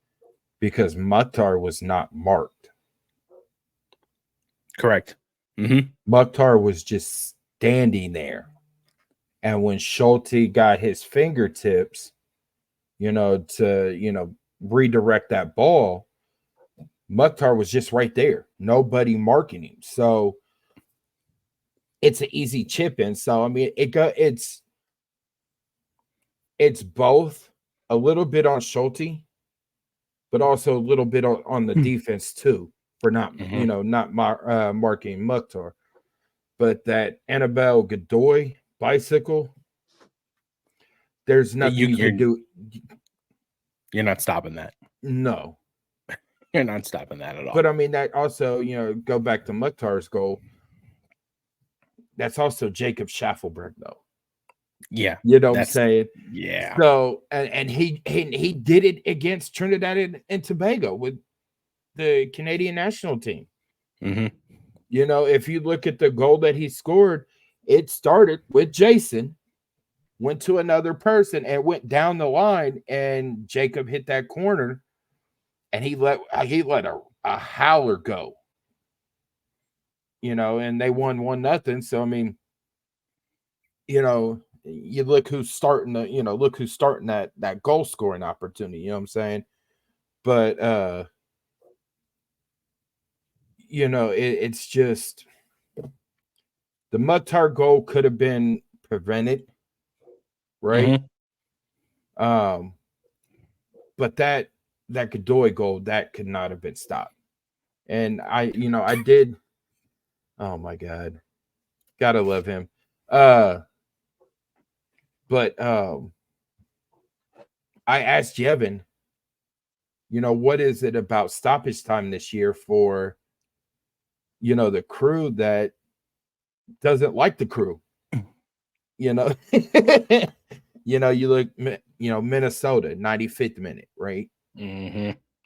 because Mukhtar was not marked. Correct. Mukhtar was just standing there. And when Schulte got his fingertips, you know, to, you know, redirect that ball, Mukhtar was just right there. Nobody marking him. So it's an easy chip in. So, I mean, it's both a little bit on Schulte, but also a little bit on the defense too for not, you know, not marking Mukhtar. But that Annabelle Godoy bicycle, there's nothing you can do. You're not stopping that. No. You're not stopping that at all. But I mean, that also, you know, go back to Mukhtar's goal. That's also Jacob Schaffelberg, though. Yeah. You know what I'm saying? Yeah. So, and he did it against Trinidad and Tobago with the Canadian national team. You know, if you look at the goal that he scored, it started with Jason, went to another person and went down the line, and Jacob hit that corner, and he let a howler go. You know, and they won 1-0. So I mean, you know, you look who's starting that goal scoring opportunity. You know what I'm saying? But you know, it's just the Mukhtar goal could have been prevented, right? But that Godoy goal, that could not have been stopped. And I did. Oh my God, gotta love him. But I asked Yevon, what is it about stoppage time this year for, the crew that doesn't like the crew? You look, Minnesota, 95th minute, right?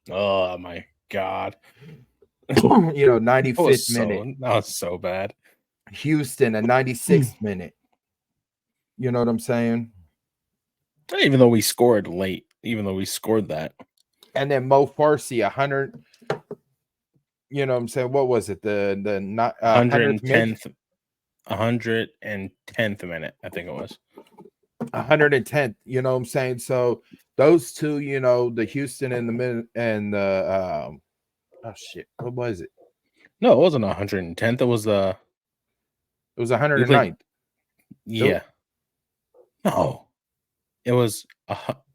Oh my God. 95th minute. That was so bad. Houston, a 96th minute. You know what I'm saying? Even though we scored late, even though we scored that. And then Mo Farsi, 100. You know what I'm saying? What was it? The 110th minute, I think it was. 110th, you know what I'm saying? So those two, the Houston and the oh shit, what was it? No, it wasn't 110th. It was 109th. Yeah. No. It was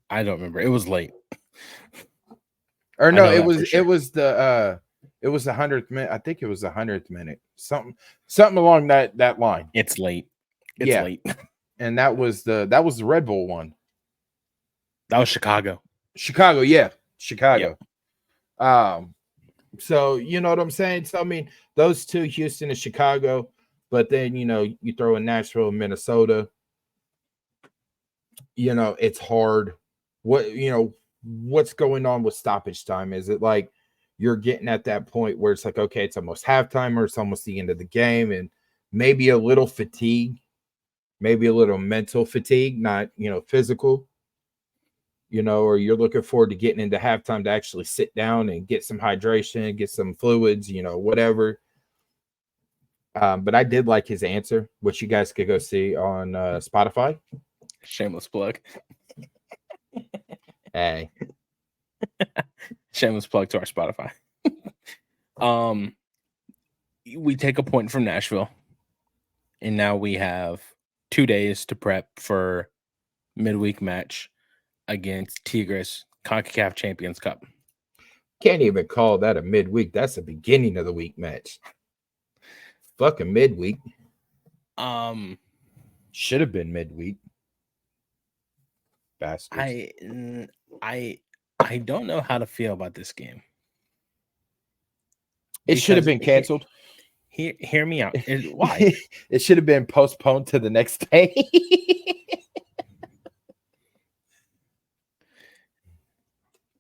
I don't remember. It was late. Or no, it was the 100th minute. I think it was the 100th minute. Something along that line. It's late. It's late. And that was the Red Bull one. That was Chicago. Chicago. So you know what I'm saying? So I mean, those two, Houston and Chicago, but then you throw in Nashville and Minnesota. It's hard. What's going on with stoppage time? Is it like you're getting at that point where it's like, okay, it's almost halftime or it's almost the end of the game, and maybe a little fatigue, maybe a little mental fatigue, not physical, or you're looking forward to getting into halftime to actually sit down and get some hydration, get some fluids, whatever. But I did like his answer, which you guys could go see on Spotify. Shameless plug. Hey. Shameless plug to our Spotify. We take a point from Nashville, and now we have 2 days to prep for midweek match against Tigres CONCACAF Champions Cup. Can't even call that a midweek. That's a beginning of the week match. Fucking midweek. Should have been midweek. Bastards. I don't know how to feel about this game. It should have been canceled. Hear me out. Why? It should have been postponed to the next day.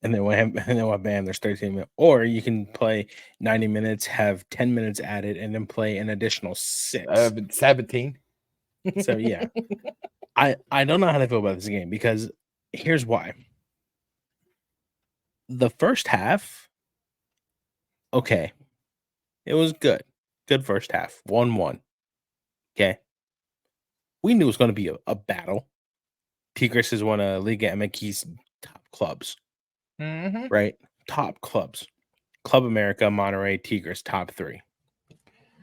And then what? Bam, there's 13 minutes. Or you can play 90 minutes, have 10 minutes added, and then play an additional 6. 17. So yeah, I don't know how to feel about this game, because here's why. The first half, okay, it was good first half, 1-1. Okay, we knew it was going to be a battle. Tigres is one of Liga MX's top clubs, right? Top clubs, Club America, Monterrey, Tigres, top 3.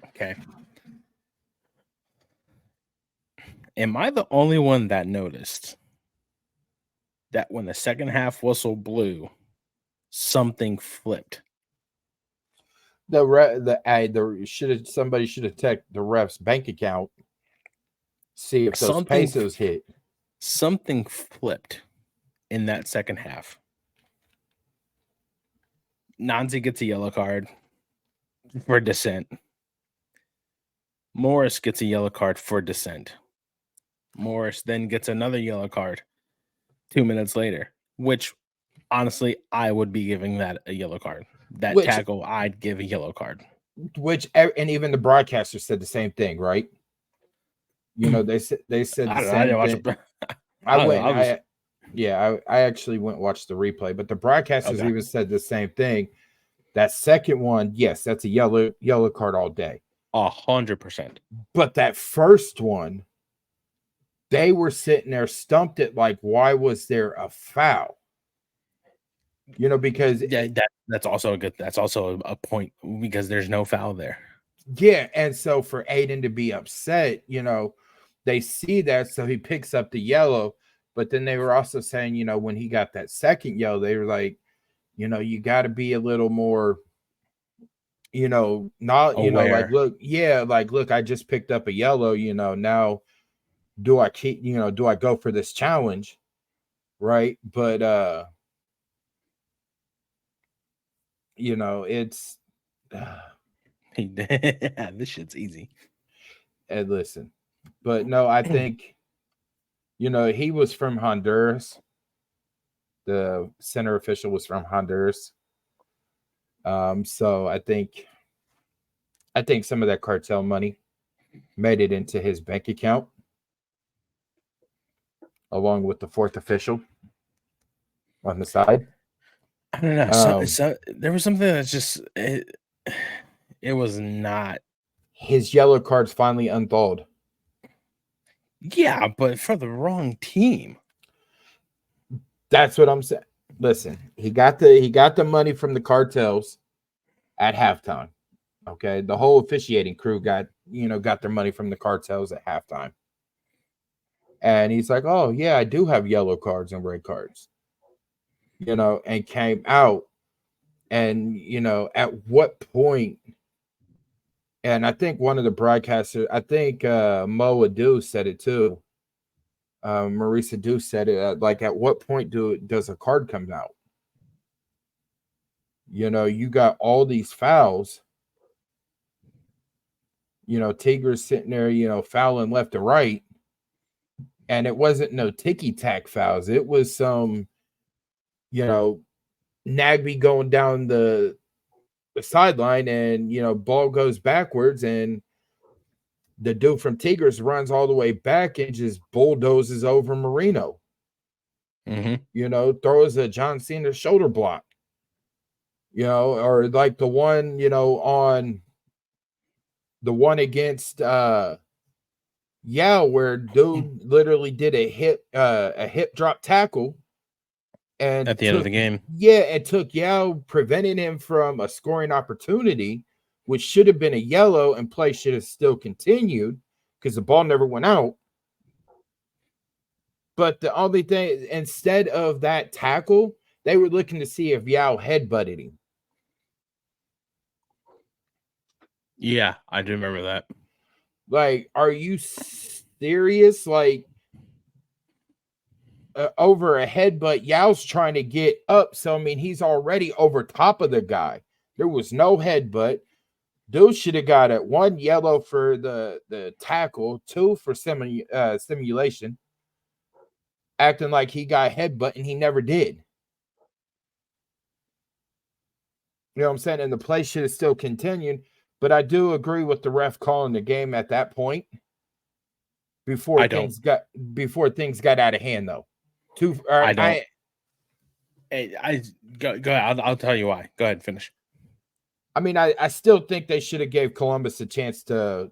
Okay. Am I the only one that noticed that when the second half whistle blew, something flipped? Somebody should have checked the ref's bank account, see if those pesos hit. Something flipped in that second half. Nanzi gets a yellow card for dissent. Morris gets a yellow card for dissent. Morris then gets another yellow card 2 minutes later, which honestly, I would be giving that a yellow card. Tackle, I'd give a yellow card. And even the broadcaster said the same thing, right? They said the same thing. I actually went and watched the replay, but the broadcasters even said the same thing. That second one, yes, that's a yellow card all day. 100%. But that first one, they were sitting there stumped at like, why was there a foul? Because that's also a point, because there's no foul there. Yeah, and so for Aiden to be upset, they see that, so he picks up the yellow. But then they were also saying, when he got that second yellow, they were like, you got to be a little more, not, aware. look, I just picked up a yellow, now do I keep, do I go for this challenge? Right. But you know, it's This shit's easy. and listen, but no, I think, you know, he was from Honduras. The center official was from Honduras. So I think some of that cartel money made it into his bank account, along with the fourth official on the side. I don't know. So there was something that's just it was not. His yellow cards finally unthawed. Yeah, but for the wrong team. That's what I'm saying. Listen, he got the money from the cartels at halftime. Okay, the whole officiating crew got their money from the cartels at halftime. And he's like, "Oh yeah, I do have yellow cards and red cards." You know, and came out, and you know, at what point? And I think one of the broadcasters, I think Mo Adu said it too. Marisa Deuce said it. Like, at what point does a card come out? You know, you got all these fouls. You know, Tigres sitting there, you know, fouling left to right, and it wasn't no ticky tack fouls. It was some, you know, Nagby going down the sideline, and you know, ball goes backwards, and the dude from Tigres runs all the way back and just bulldozes over Marino. Mm-hmm. You know, throws a John Cena shoulder block. You know, or like the one, you know, on the one against Yao, where dude literally did a hip drop tackle and At the end of the game. Yeah, it took Yao, preventing him from a scoring opportunity, which should have been a yellow, and play should have still continued because the ball never went out. But the only thing, instead of that tackle, they were looking to see if Yao headbutted him. Yeah, I do remember that. Like, are you serious? Like, over a headbutt, Yao's trying to get up. So, I mean, he's already over top of the guy. There was no headbutt. Dude should have got it. 1 yellow for the tackle, 2 for simulation, acting like he got headbutt and he never did. You know what I'm saying? And the play should have still continued. But I do agree with the ref calling the game at that point before things got out of hand, though. I don't. Go ahead. I'll tell you why. Go ahead, finish. I mean, I still think they should have gave Columbus a chance to,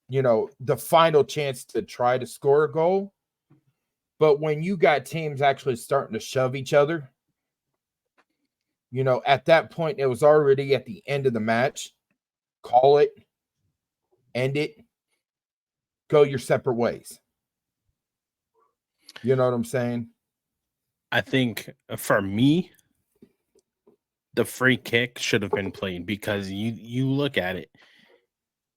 you know, the final chance to try to score a goal. But when you got teams actually starting to shove each other, you know, at that point, it was already at the end of the match. Call it, end it, go your separate ways. You know what I'm saying? I think for me, the free kick should have been played, because you look at it.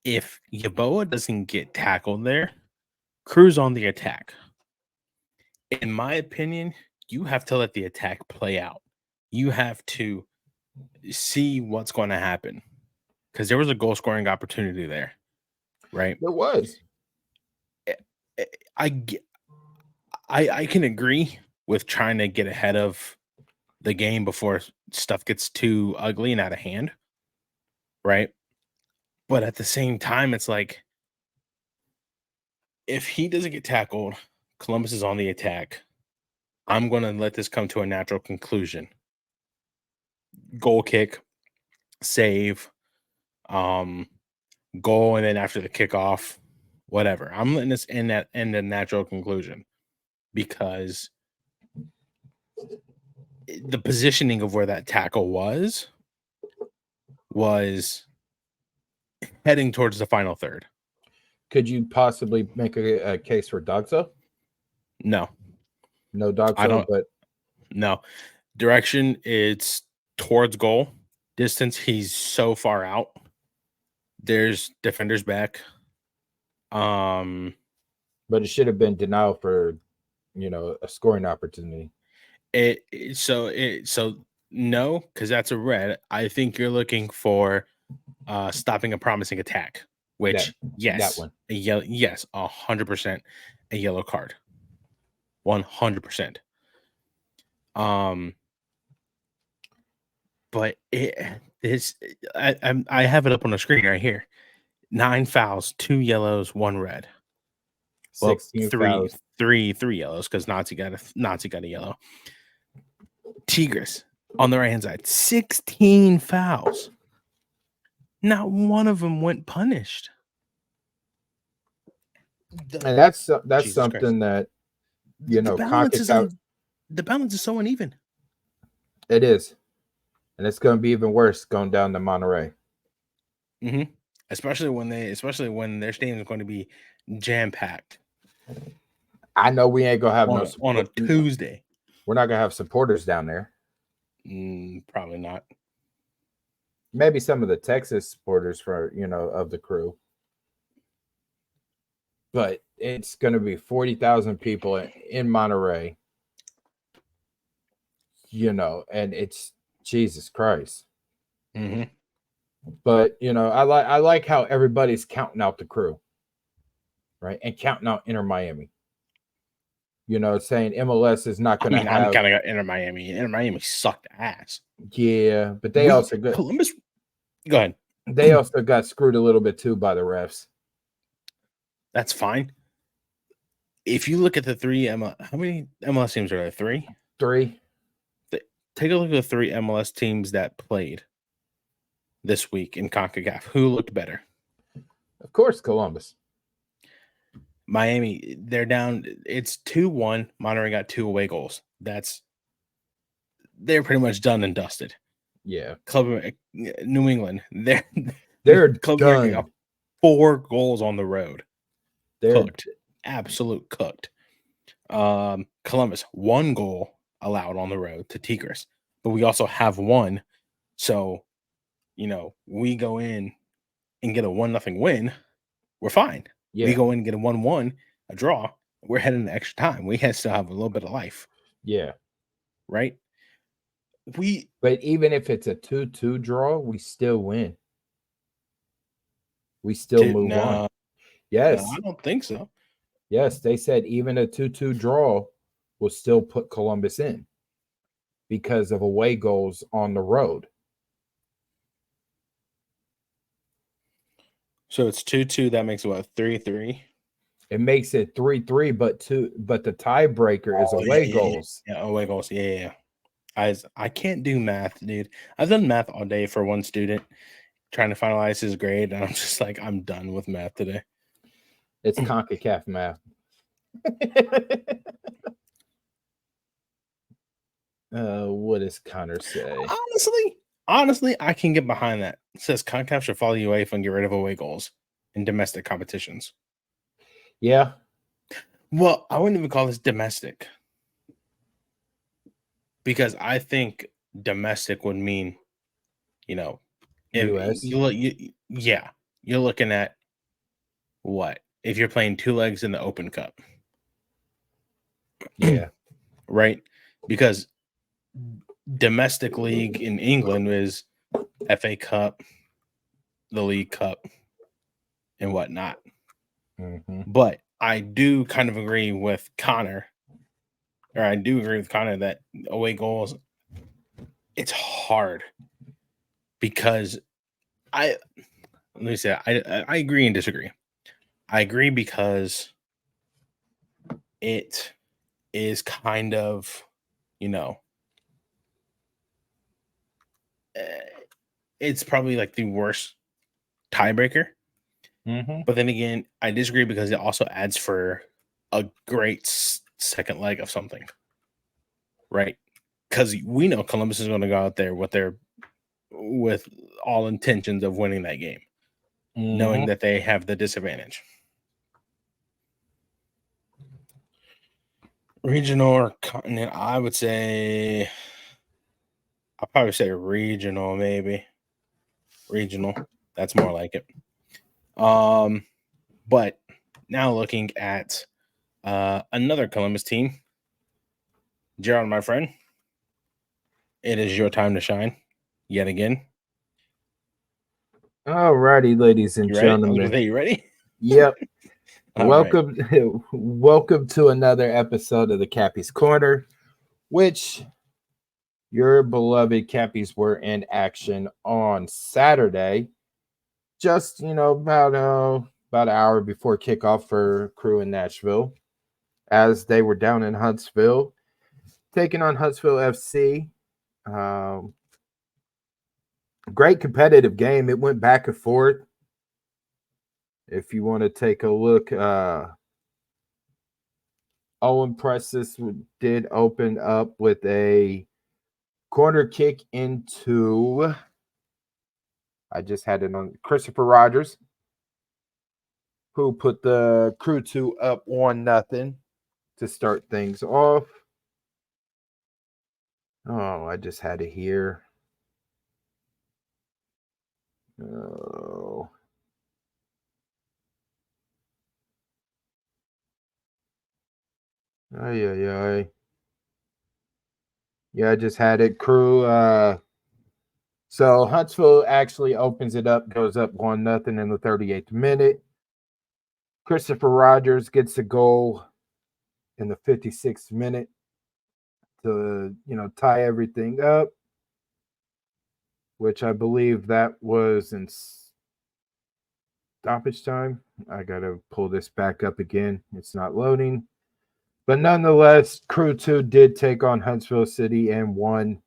If Yeboah doesn't get tackled there, Cruz on the attack. In my opinion, you have to let the attack play out. You have to see what's going to happen, because there was a goal scoring opportunity there, right? There was. I can agree with trying to get ahead of the game before stuff gets too ugly and out of hand, right? But at the same time, it's like, if he doesn't get tackled, Columbus is on the attack. I'm going to let this come to a natural conclusion. Goal kick, save, goal, and then after the kickoff, whatever. I'm letting this end at a natural conclusion, because the positioning of where that tackle was heading towards the final third. Could you possibly make a case for Dogso? No Dogso, but no direction. It's towards goal. Distance, he's so far out. There's defenders back. But it should have been denial for, you know, a scoring opportunity. So No, because that's a red. I think you're looking for stopping a promising attack, which yes, one. a yellow, yes, 100% a yellow card, 100%. But I have it up on the screen right here. 9 fouls, 2 yellows, 1 red. Well, 16 three fouls. yellows because Nazi got a yellow. Tigres on the right hand side, 16 fouls. Not one of them went punished. And that's Jesus something Christ. that The balance is so uneven. It is, and it's going to be even worse going down to Monterey. Mm-hmm. Especially when their stadium is going to be jam packed. I know we ain't gonna have on a Tuesday. We're not gonna have supporters down there. Probably not. Maybe some of the Texas supporters of the crew, but it's gonna be 40,000 people in Monterey. And it's Jesus Christ. Mm-hmm. But I like how everybody's counting out the crew, right, and counting out Inter Miami. Saying MLS is not going to have. I'm kind of got Inter Miami. Inter Miami sucked ass. Yeah, but they also got Columbus. Go ahead. They also got screwed a little bit too by the refs. That's fine. If you look at the 3 MLS, how many MLS teams are there? 3. 3. Take a look at the 3 MLS teams that played this week in CONCACAF. Who looked better? Of course, Columbus. Miami, they're down. It's 2-1. Monterey got 2 away goals. They're pretty much done and dusted. Yeah. New England, they're done. Got 4 goals on the road. They're cooked. Absolute cooked. Columbus, 1 goal allowed on the road to Tigres, but we also have 1. So, we go in and get a 1-0 win. We're fine. Yeah. We go in and get a 1-1, a draw. We're heading to extra time. We still have a little bit of life. Yeah. Right? But even if it's a 2-2 draw, we still win. We still move on. Yes. No, I don't think so. Yes, they said even a 2-2 draw will still put Columbus in because of away goals on the road. So it's 2-2. That makes it what, 3-3? It makes it 3-3, but the tiebreaker is away goals. Yeah, away goals. Yeah. I can't do math, dude. I've done math all day for one student trying to finalize his grade, and I'm just like, I'm done with math today. It's CONCACAF math. What does Connor say? Honestly, I can get behind that. It says CONCACAF should follow UEFA and get rid of away goals in domestic competitions. Yeah. Well, I wouldn't even call this domestic because I think domestic would mean, US. You're looking at what if you're playing 2 legs in the Open Cup? Yeah. Right? Because domestic league in England is FA Cup, the League Cup, and whatnot. Mm-hmm. But I do kind of agree with Connor, that away goals, it's hard because I agree and disagree. I agree because it is kind of, it's probably like the worst tiebreaker. Mm-hmm. But then again, I disagree because it also adds for a great second leg of something, right? Because we know Columbus is going to go out there with all intentions of winning that game, knowing that they have the disadvantage. Regional or continent, I would say, I'll probably say regional, maybe. Regional, that's more like it. But now looking at another Columbus team, Gerald, my friend, it is your time to shine yet again. All righty, ladies and You ready? gentlemen. You ready? Yep. All welcome, welcome to another episode of the Cappy's Corner, which your beloved Cappies were in action on Saturday. Just about an hour before kickoff for Crew in Nashville, as they were down in Huntsville, taking on Huntsville FC. Great competitive game. It went back and forth. If you want to take a look, Owen Presses did open up with a corner kick into, I just had it on, Christopher Rogers, who put the Crew 2 up 1-0 to start things off. Oh, I just had it here. Oh. Ay. Yeah, I just had it. Crew. So Huntsville actually opens it up, goes up 1-0 in the 38th minute. Christopher Rogers gets a goal in the 56th minute to, tie everything up, which I believe that was in stoppage time. I got to pull this back up again. It's not loading. But nonetheless, Crew 2 did take on Huntsville City and won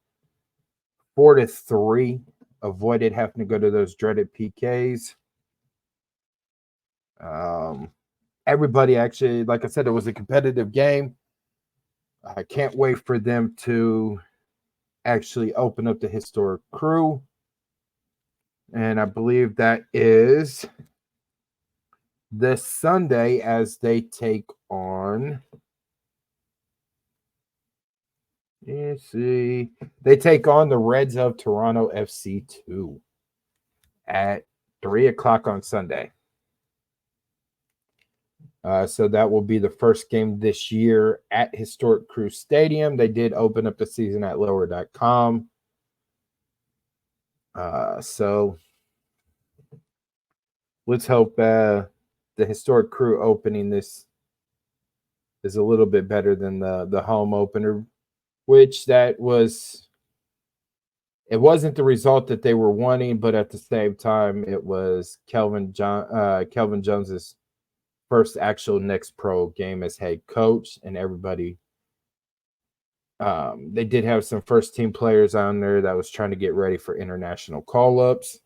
4-3. Avoided having to go to those dreaded PKs. Everybody actually, like I said, it was a competitive game. I can't wait for them to actually open up the historic Crew. And I believe that is this Sunday as they take on... Let's see. They take on the Reds of Toronto FC 2 at 3:00 on Sunday. So that will be the first game this year at Historic Crew Stadium. They did open up the season at lower.com. So let's hope the Historic Crew opening this is a little bit better than the home opener, which it wasn't the result that they were wanting, but at the same time, it was Kelvin Jones's first actual next pro game as head coach, and everybody. They did have some first team players on there that was trying to get ready for international call-ups.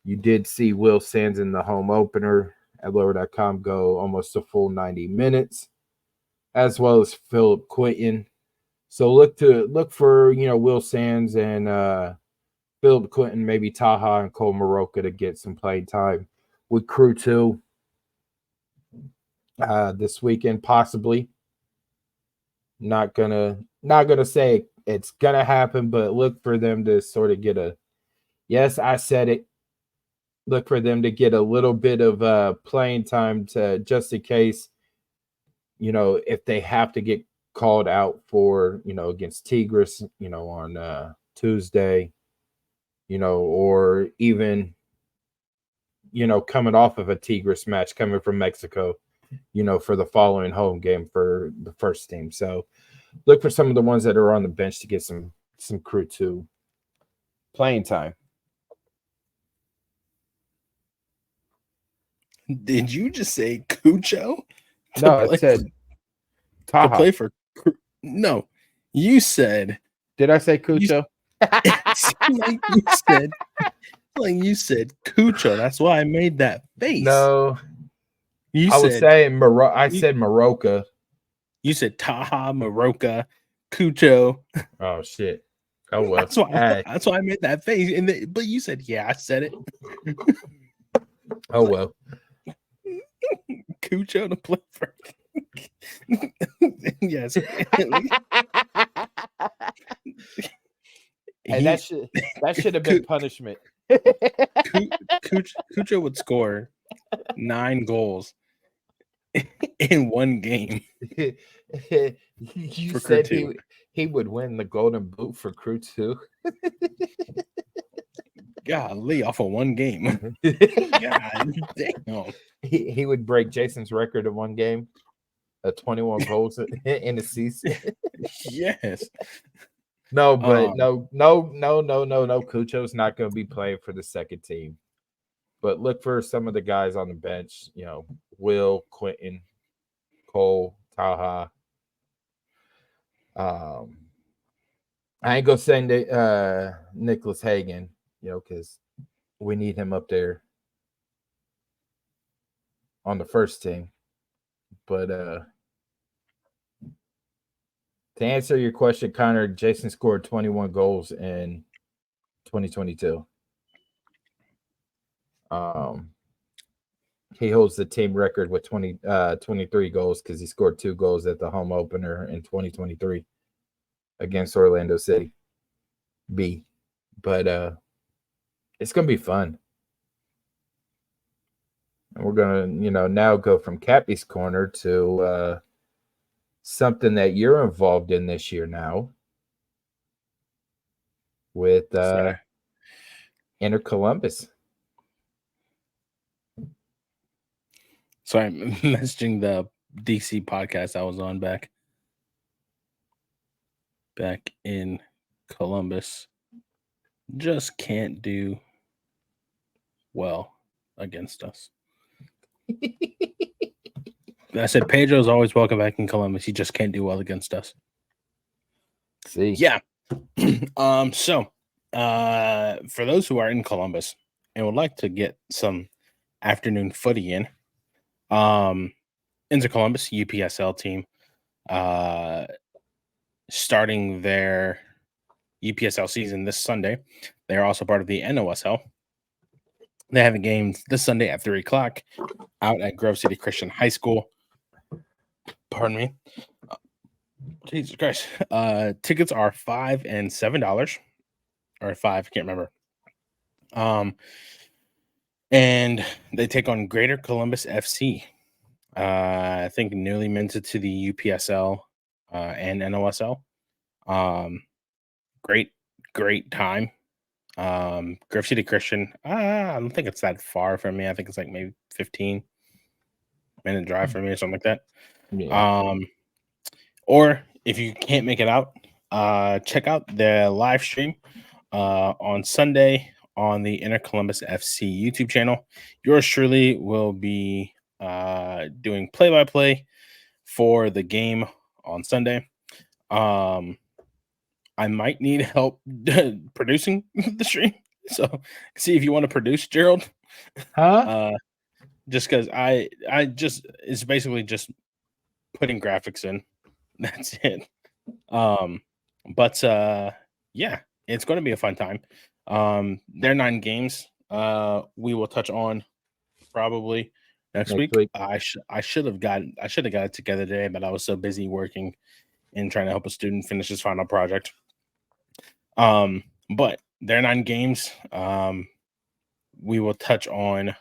You did see Will Sands in the home opener at lower.com go almost a full 90 minutes, as well as Philip Quinton. So look for Will Sands and Philip Quinton, maybe Taha and Cole Maroka to get some playing time with Crew 2 this weekend, possibly. Not gonna say it's gonna happen, but look for them to sort of get yes, I said it. Look for them to get a little bit of playing time to, just in case, if they have to get called out for, against Tigres, on Tuesday, or even, coming off of a Tigres match, coming from Mexico, for the following home game for the first team. So look for some of the ones that are on the bench to get some Crew 2 playing time. Did you just say Cucho? No, I said Taha. To play for Crew. No, you said. Did I say Cucho? You said Cucho. That's why I made that face. No, I was saying I said Maroka. You said Taha, Maroka, Cucho. Oh shit! Oh well. That's why I made that face. But you said, yeah, I said it. Oh well. Cucho to play for. Yes. And that should have been punishment. Cucho would score 9 goals in one game. You For Crew said two. he would win the Golden Boot for Crew 2. Golly, off of one game. God damn. He would break Jason's record in one game, 21 goals in a season. Yes. No, but no. Cucho's not going to be playing for the second team. But look for some of the guys on the bench. Will, Quentin, Cole, Taha. I ain't gonna say Nicholas Hagan, because we need him up there on the first team. But to answer your question, Connor, Jason scored 21 goals in 2022. He holds the team record with 23 goals because he scored 2 goals at the home opener in 2023 against Orlando City B. But it's gonna be fun. And we're gonna, now go from Cappy's corner to something that you're involved in this year now with Inter Columbus. So I'm messaging the DC podcast I was on back in Columbus. Just can't do well against us. I said Pedro's always welcome back in Columbus. He just can't do well against us. See. Yeah. So for those who are in Columbus and would like to get some afternoon footy in, Inter Columbus UPSL team starting their UPSL season this Sunday. They are also part of the NOSL. They have a game this Sunday at 3 o'clock out at Grove City Christian High School. Pardon me. Jesus Christ. Tickets are $5 and $7. Or $5, I can't remember. And they take on Greater Columbus FC. I think newly minted to the UPSL and NOSL. Great time. Grove City Christian. I don't think it's that far from me. I think it's like maybe 15-minute drive for me or something like that. Yeah. Or if you can't make it out, check out the live stream on Sunday on the Inter Columbus FC YouTube channel. Yours truly will be doing play-by-play for the game on Sunday. I might need help producing the stream, so see if you want to produce, Gerald. Just because I just it's basically just putting graphics in. That's it. But yeah, it's going to be a fun time. There are 9 games. We will touch on probably next week. I should have got it together today, but I was so busy working and trying to help a student finish his final project. But there are 9 games. We will touch on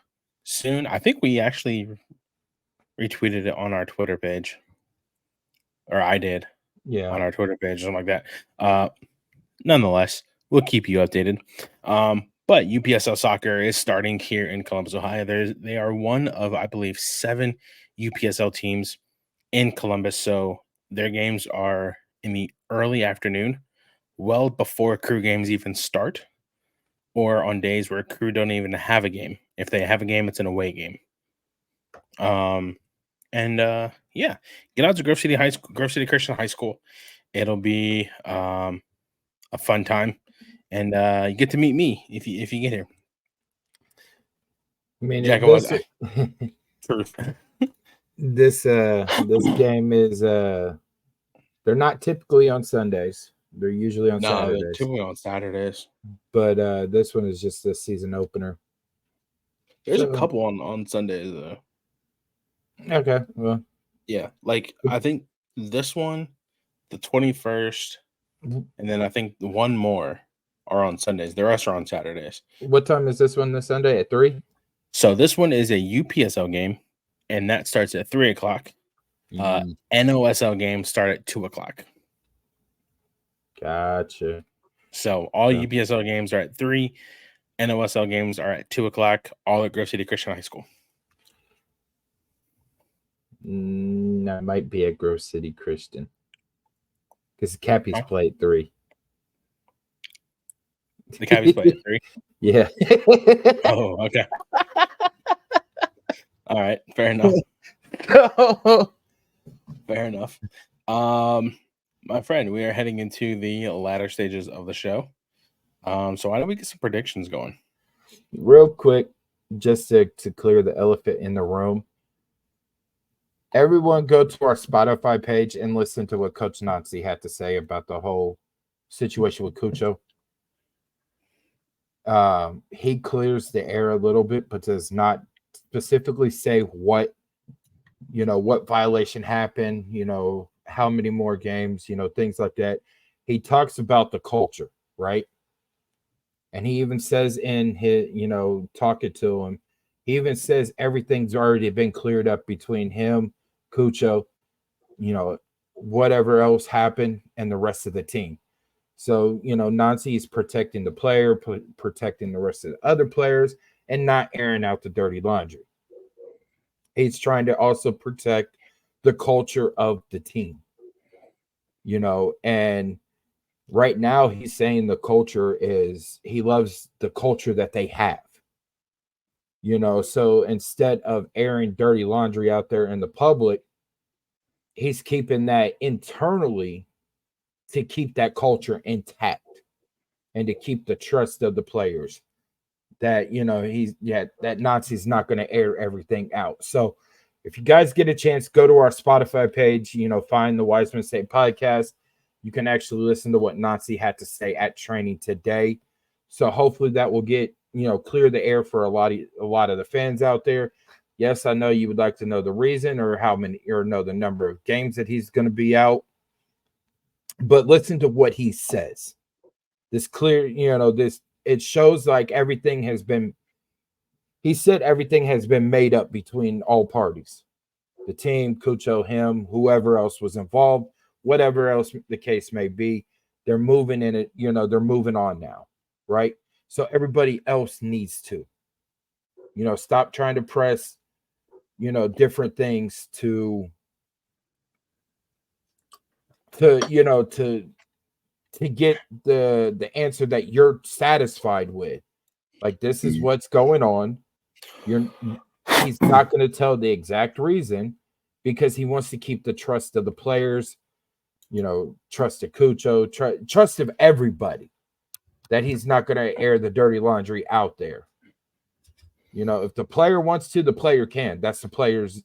soon. I think we actually retweeted it on our Twitter page, or I did. Yeah, on our Twitter page, something like that. Nonetheless, we'll keep you updated. But UPSL soccer is starting here in Columbus, Ohio. They are one of, I believe, 7 UPSL teams in Columbus. So their games are in the early afternoon, well before crew games even start, or on days where crew don't even have a game. If they have a game, it's an away game. Yeah, get out to Grove City Christian High School. It'll be a fun time, and you get to meet me if you get here. I mean, Jack, truth. This game is they're not typically on Sundays. They're usually on Saturdays. They're typically on Saturdays. But this one is just the season opener. There's a couple on Sundays though. Okay, well, yeah, like I think this one, the 21st, and then I think one more are on Sundays. The rest are on Saturdays. What time is this one this Sunday? At 3? So this one is a UPSL game, and that starts at 3 o'clock. NOSL games start at 2:00. Gotcha. So all Yeah. UPSL games are at 3. NOSL games are at 2:00. All at Grove City Christian High School. That might be at Grove City Christian because the Cappies play at 3. The Cappies play at 3. Yeah. Oh, okay. All right, fair enough. Fair enough. My friend, we are heading into the latter stages of the show. So why don't we get some predictions going? Real quick, just to clear the elephant in the room. Everyone go to our Spotify page and listen to what Coach Nazi had to say about the whole situation with Cucho. He clears the air a little bit, but does not specifically say what violation happened, how many more games, things like that. He talks about the culture, right? And he even says in his, talking to him, he even says everything's already been cleared up between him, Cucho, whatever else happened, and the rest of the team. So, Nancy is protecting the player, protecting the rest of the other players, and not airing out the dirty laundry. He's trying to also protect the culture of the team, and right now he's saying the culture is, he loves the culture that they have, so instead of airing dirty laundry out there in the public, he's keeping that internally to keep that culture intact and to keep the trust of the players that, that Nazi's not going to air everything out. So if you guys get a chance, go to our Spotify page, find the Wiseman State podcast. You can actually listen to what Nazi had to say at training today. So hopefully that will get, clear the air for a lot of the fans out there. Yes, I know you would like to know the reason or how many, or know the number of games that he's going to be out. But listen to what he says. This clear, it shows like everything has been, he said everything has been made up between all parties. The team, Cucho, him, whoever else was involved, whatever else the case may be, they're moving in it, they're moving on now, right? So everybody else needs to, stop trying to press, different things to get the answer that you're satisfied with. Like, this is what's going on. He's not going to tell the exact reason because he wants to keep the trust of the players, trust of Cucho, trust of everybody, that he's not going to air the dirty laundry out there. If the player wants to, the player can. That's the player's,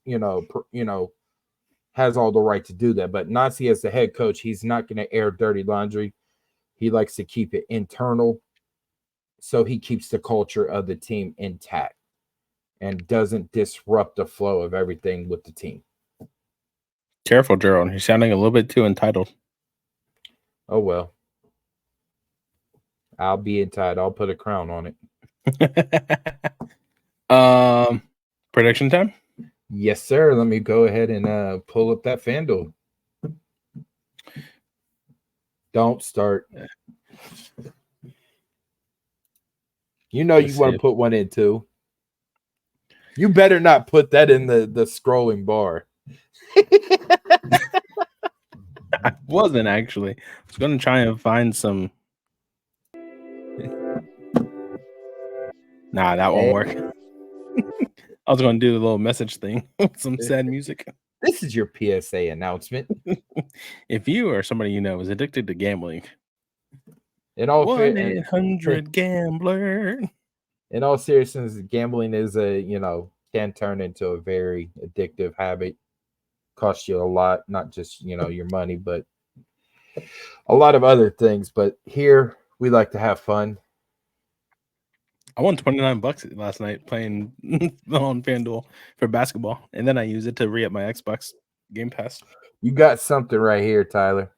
has all the right to do that. But Nazi, as the head coach, he's not going to air dirty laundry. He likes to keep it internal, so he keeps the culture of the team intact and doesn't disrupt the flow of everything with the team. Careful, Gerald. You're sounding a little bit too entitled. Oh, well. I'll be entitled. I'll put a crown on it. Prediction time? Yes, sir. Let me go ahead and pull up that FanDuel. Don't start. You want to put one in too. You better not put that in the scrolling bar. I wasn't actually. I was going to try and find some. Nah, that won't work. I was going to do the little message thing with some sad music. This is your PSA announcement. If you or somebody is addicted to gambling, in all 1-800-GAMBLER. In all seriousness, gambling is can turn into a very addictive habit. Costs you a lot, not just your money, but a lot of other things. But here we like to have fun. I won $29 last night playing on FanDuel for basketball, and then I use it to re-up my Xbox Game Pass. You got something right here, Tyler.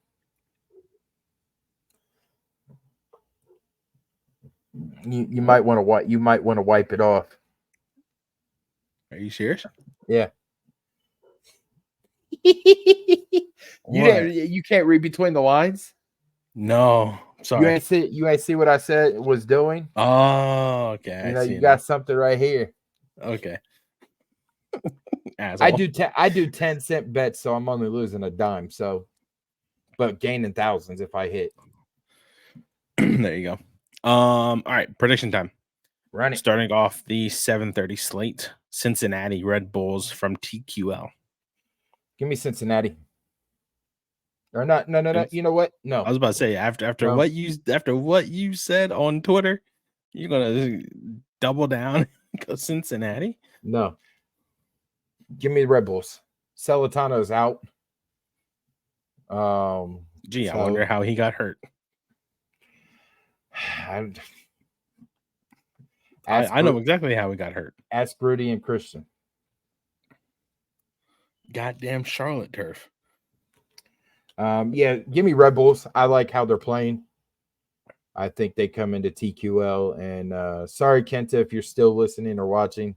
You might want to wipe it off. Are you serious? Yeah. You can't read between the lines. No, sorry. You ain't see what I said was doing. Oh, okay. You know, I see you now. got something right here. Okay. I do 10-cent bets, so I'm only losing a dime. So, but gaining thousands if I hit. There you go. All right, prediction time. Run it. Starting off the 7:30 slate, Cincinnati Red Bulls from TQL. Give me Cincinnati. Or not? No. You know what? No. I was about to say after No. what you said on Twitter, you're gonna double down and go Cincinnati. No. Give me the Red Bulls. Celentano's out. Gee, I wonder how he got hurt. I know exactly how he got hurt. Ask Rudy and Christian. Goddamn Charlotte turf. Yeah, give me Red Bulls. I like how they're playing. I think they come into TQL. And sorry, Kenta, if you're still listening or watching.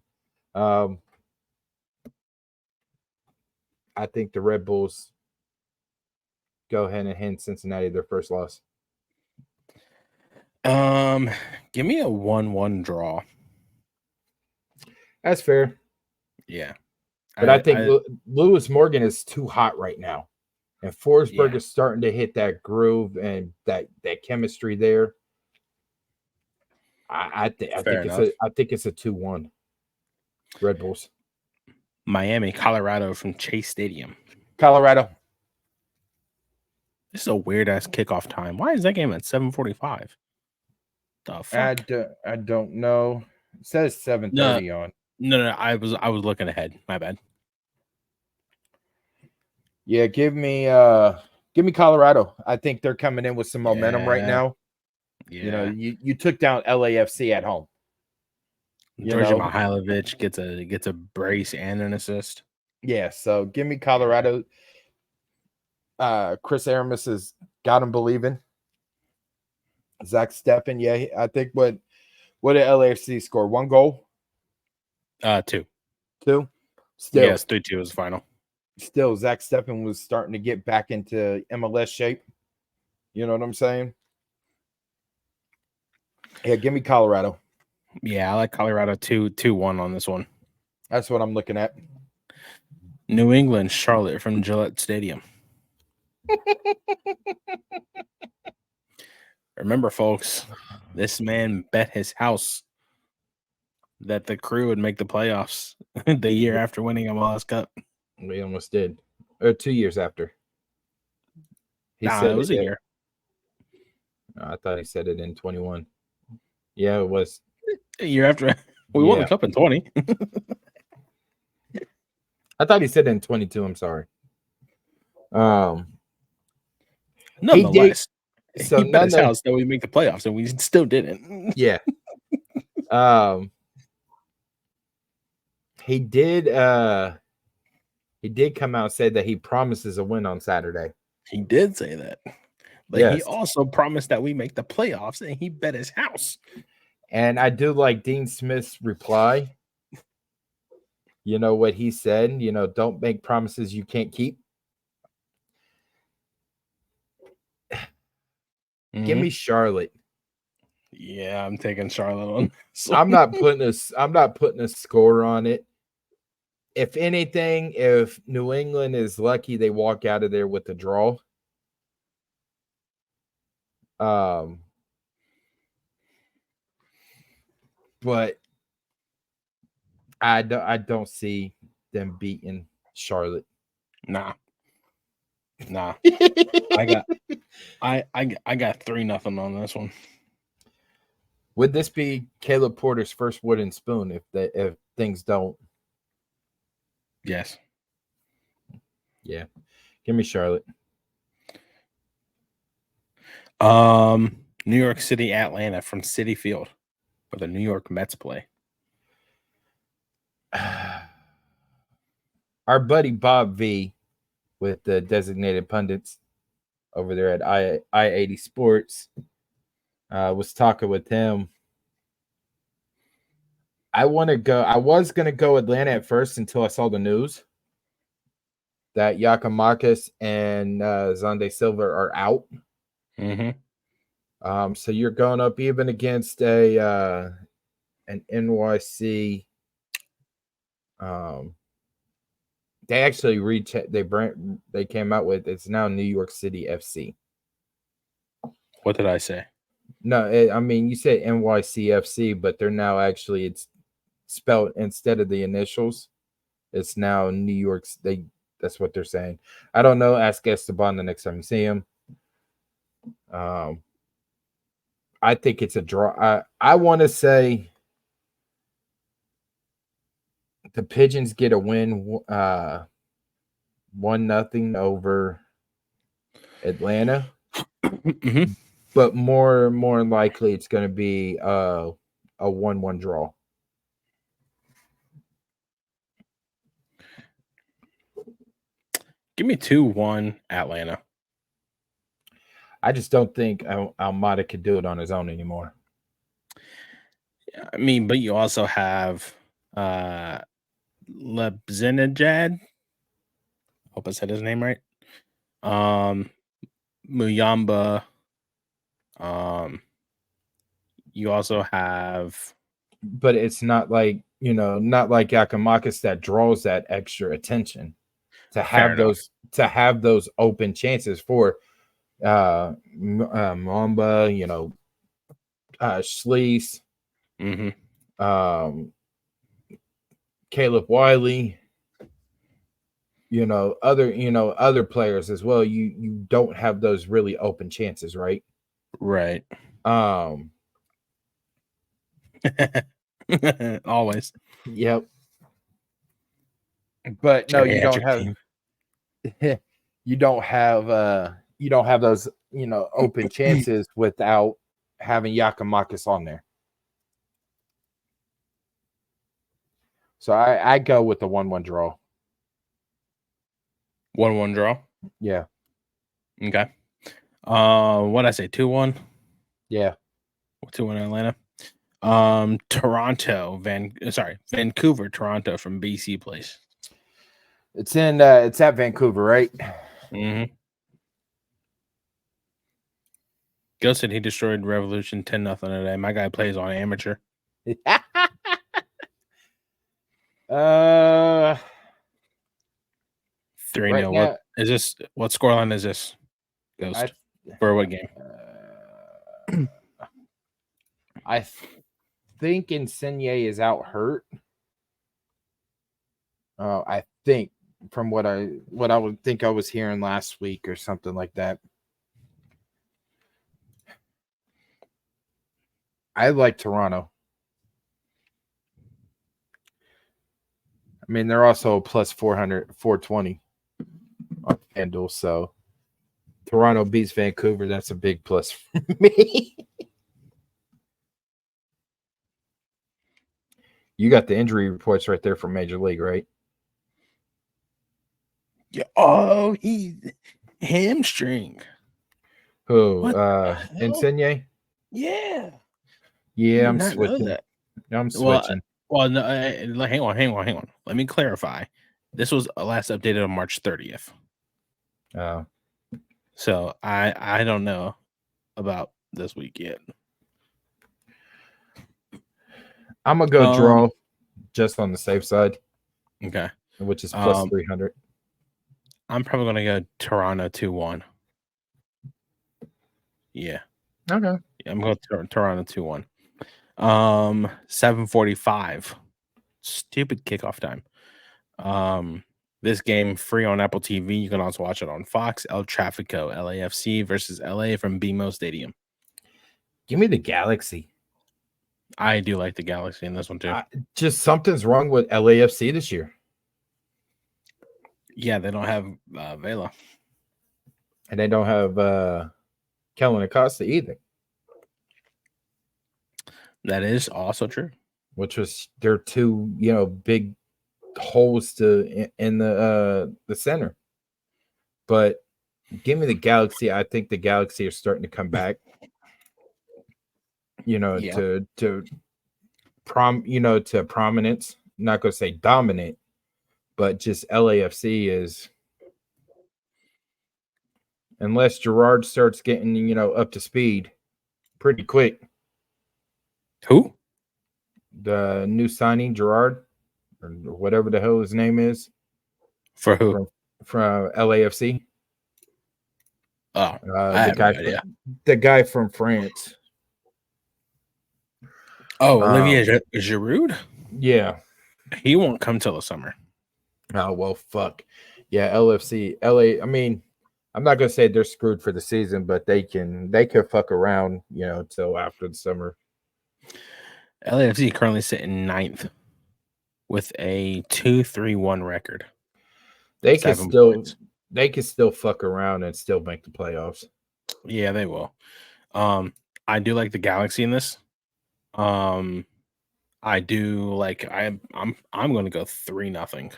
I think the Red Bulls go ahead and hand Cincinnati their first loss. Give me a 1-1 draw. That's fair. Yeah. But I think Lewis Morgan is too hot right now. And Forsberg is starting to hit that groove and that chemistry there. I think it's a 2-1. Red Bulls. Miami, Colorado from Chase Stadium. Colorado. This is a weird ass kickoff time. Why is that game at 7:45? The fuck? I don't know. It says 7:30 on. No. I was looking ahead. My bad. Yeah, give me Colorado. I think they're coming in with some momentum right now. Yeah. You know, you took down LAFC at home. Georgia Mihailovic gets a brace and an assist. Yeah, so give me Colorado. Chris Aramis has got him believing. Zach Steffen, yeah, I think what did LAFC score? 1 goal? 2. Still, yes, 3-2 is final. Still, Zach Steffen was starting to get back into MLS shape. You know what I'm saying? Yeah, give me Colorado. Yeah, I like Colorado 2-1 on this one. That's what I'm looking at. New England, Charlotte from Gillette Stadium. Remember, folks, this man bet his house that the Crew would make the playoffs the year after winning MLS Cup. We almost did. Or 2 years after. It was a year. I thought he said it in 21. Yeah, it was. A year after we won the cup in 20. I thought he said it in 22. I'm sorry. Nonetheless, he bet his house that we make the playoffs, and we still didn't. Yeah. He did come out and say that he promises a win on Saturday. He did say that. But he also promised that we make the playoffs, and he bet his house. And I do like Dean Smith's reply. You know what he said? You know, don't make promises you can't keep. Give me Charlotte. Yeah, I'm taking Charlotte on. I'm not putting a score on it. If anything, if New England is lucky, they walk out of there with a draw. But I don't see them beating Charlotte. Nah. I got 3-0 on this one. Would this be Caleb Porter's first wooden spoon if things don't? Yes. Yeah. Give me Charlotte. New York City, Atlanta from Citi Field, where the New York Mets play. Our buddy Bob V with the Designated Pundits over there at I-80 Sports was talking with him. I was going to go Atlanta at first until I saw the news. that Yakamakis and Zonde Silva are out. Mm-hmm. So you're going up even against an NYC. They actually they came out with it's now New York City FC. What did I say? No, I mean you said NYCFC, but they're now actually it's spelled instead of the initials. It's now New York. That's what they're saying. I don't know. Ask Esteban the next time you see him. I think it's a draw. I want to say the Pigeons get a win. 1-0 over Atlanta. Mm-hmm. But more likely it's going to be a 1-1 draw. Give me 2-1 Atlanta. I just don't think Almada could do it on his own anymore. I mean, but you also have Lebzinajad. Hope I said his name right. Muyamba. You also have, but it's not like not like Yakamakis that draws that extra attention to have those open chances for Mwamba, Schlese, Caleb Wiley, other players as well. You don't have those really open chances, right? Right. Always. Yep. But no, you don't have you don't have those open chances without having Yakamakis on there. So I go with the 1-1 draw. 1-1 draw. Yeah. Okay. What'd I say? 2-1? Yeah. 2-1 Atlanta. Vancouver, Toronto from BC Place. It's at Vancouver, right? Mm-hmm. Ghost said he destroyed Revolution 10-0 today. My guy plays on amateur. 3-0. Right, what is this? What scoreline is this? Ghost for what game? I think Insigne is out hurt. I think from what I would think I was hearing last week or something like that. I like Toronto. I mean, they're also plus 420 on FanDuel, so Toronto beats Vancouver. That's a big plus for me. You got the injury reports right there from Major League, right? Yeah. Oh, he's hamstring. Who? Insigne? Yeah. Yeah, I'm switching. I'm switching. Well, no, hang on. Let me clarify. This was last updated on March 30th. Oh. So I don't know about this week yet. I'm gonna go draw just on the safe side. Okay. Which is plus 300. I'm probably gonna go Toronto 2-1. Yeah. Okay. Yeah, I'm going Toronto 2-1. 7:45. Stupid kickoff time. This game free on Apple TV. You can also watch it on Fox. El Trafico, LAFC versus LA from BMO Stadium. Give me the Galaxy. I do like the Galaxy in this one too. Just something's wrong with LAFC this year. Yeah, they don't have Vela. And they don't have Kellen Acosta either. That is also true. Which was their two, big holes in the center. But give me the Galaxy. I think the Galaxy are starting to come back. To prominence. I'm not gonna say dominant, but just LAFC is unless Gerard starts getting, up to speed pretty quick. Who? The new signing, Gerard, or whatever the hell his name is, For who? from LAFC. Oh, I have no idea. The guy from France. Oh, Olivier Giroud? Yeah. He won't come till the summer. Oh, well, fuck. Yeah, LFC. LA, I mean, I'm not going to say they're screwed for the season, but they can fuck around, till after the summer. LAFC currently sitting 9th with a 2-3-1 record. They can 7 still points. they can still fuck around and still make the playoffs. Yeah, they will. I do like the Galaxy in this. I do like I'm going to go 3-0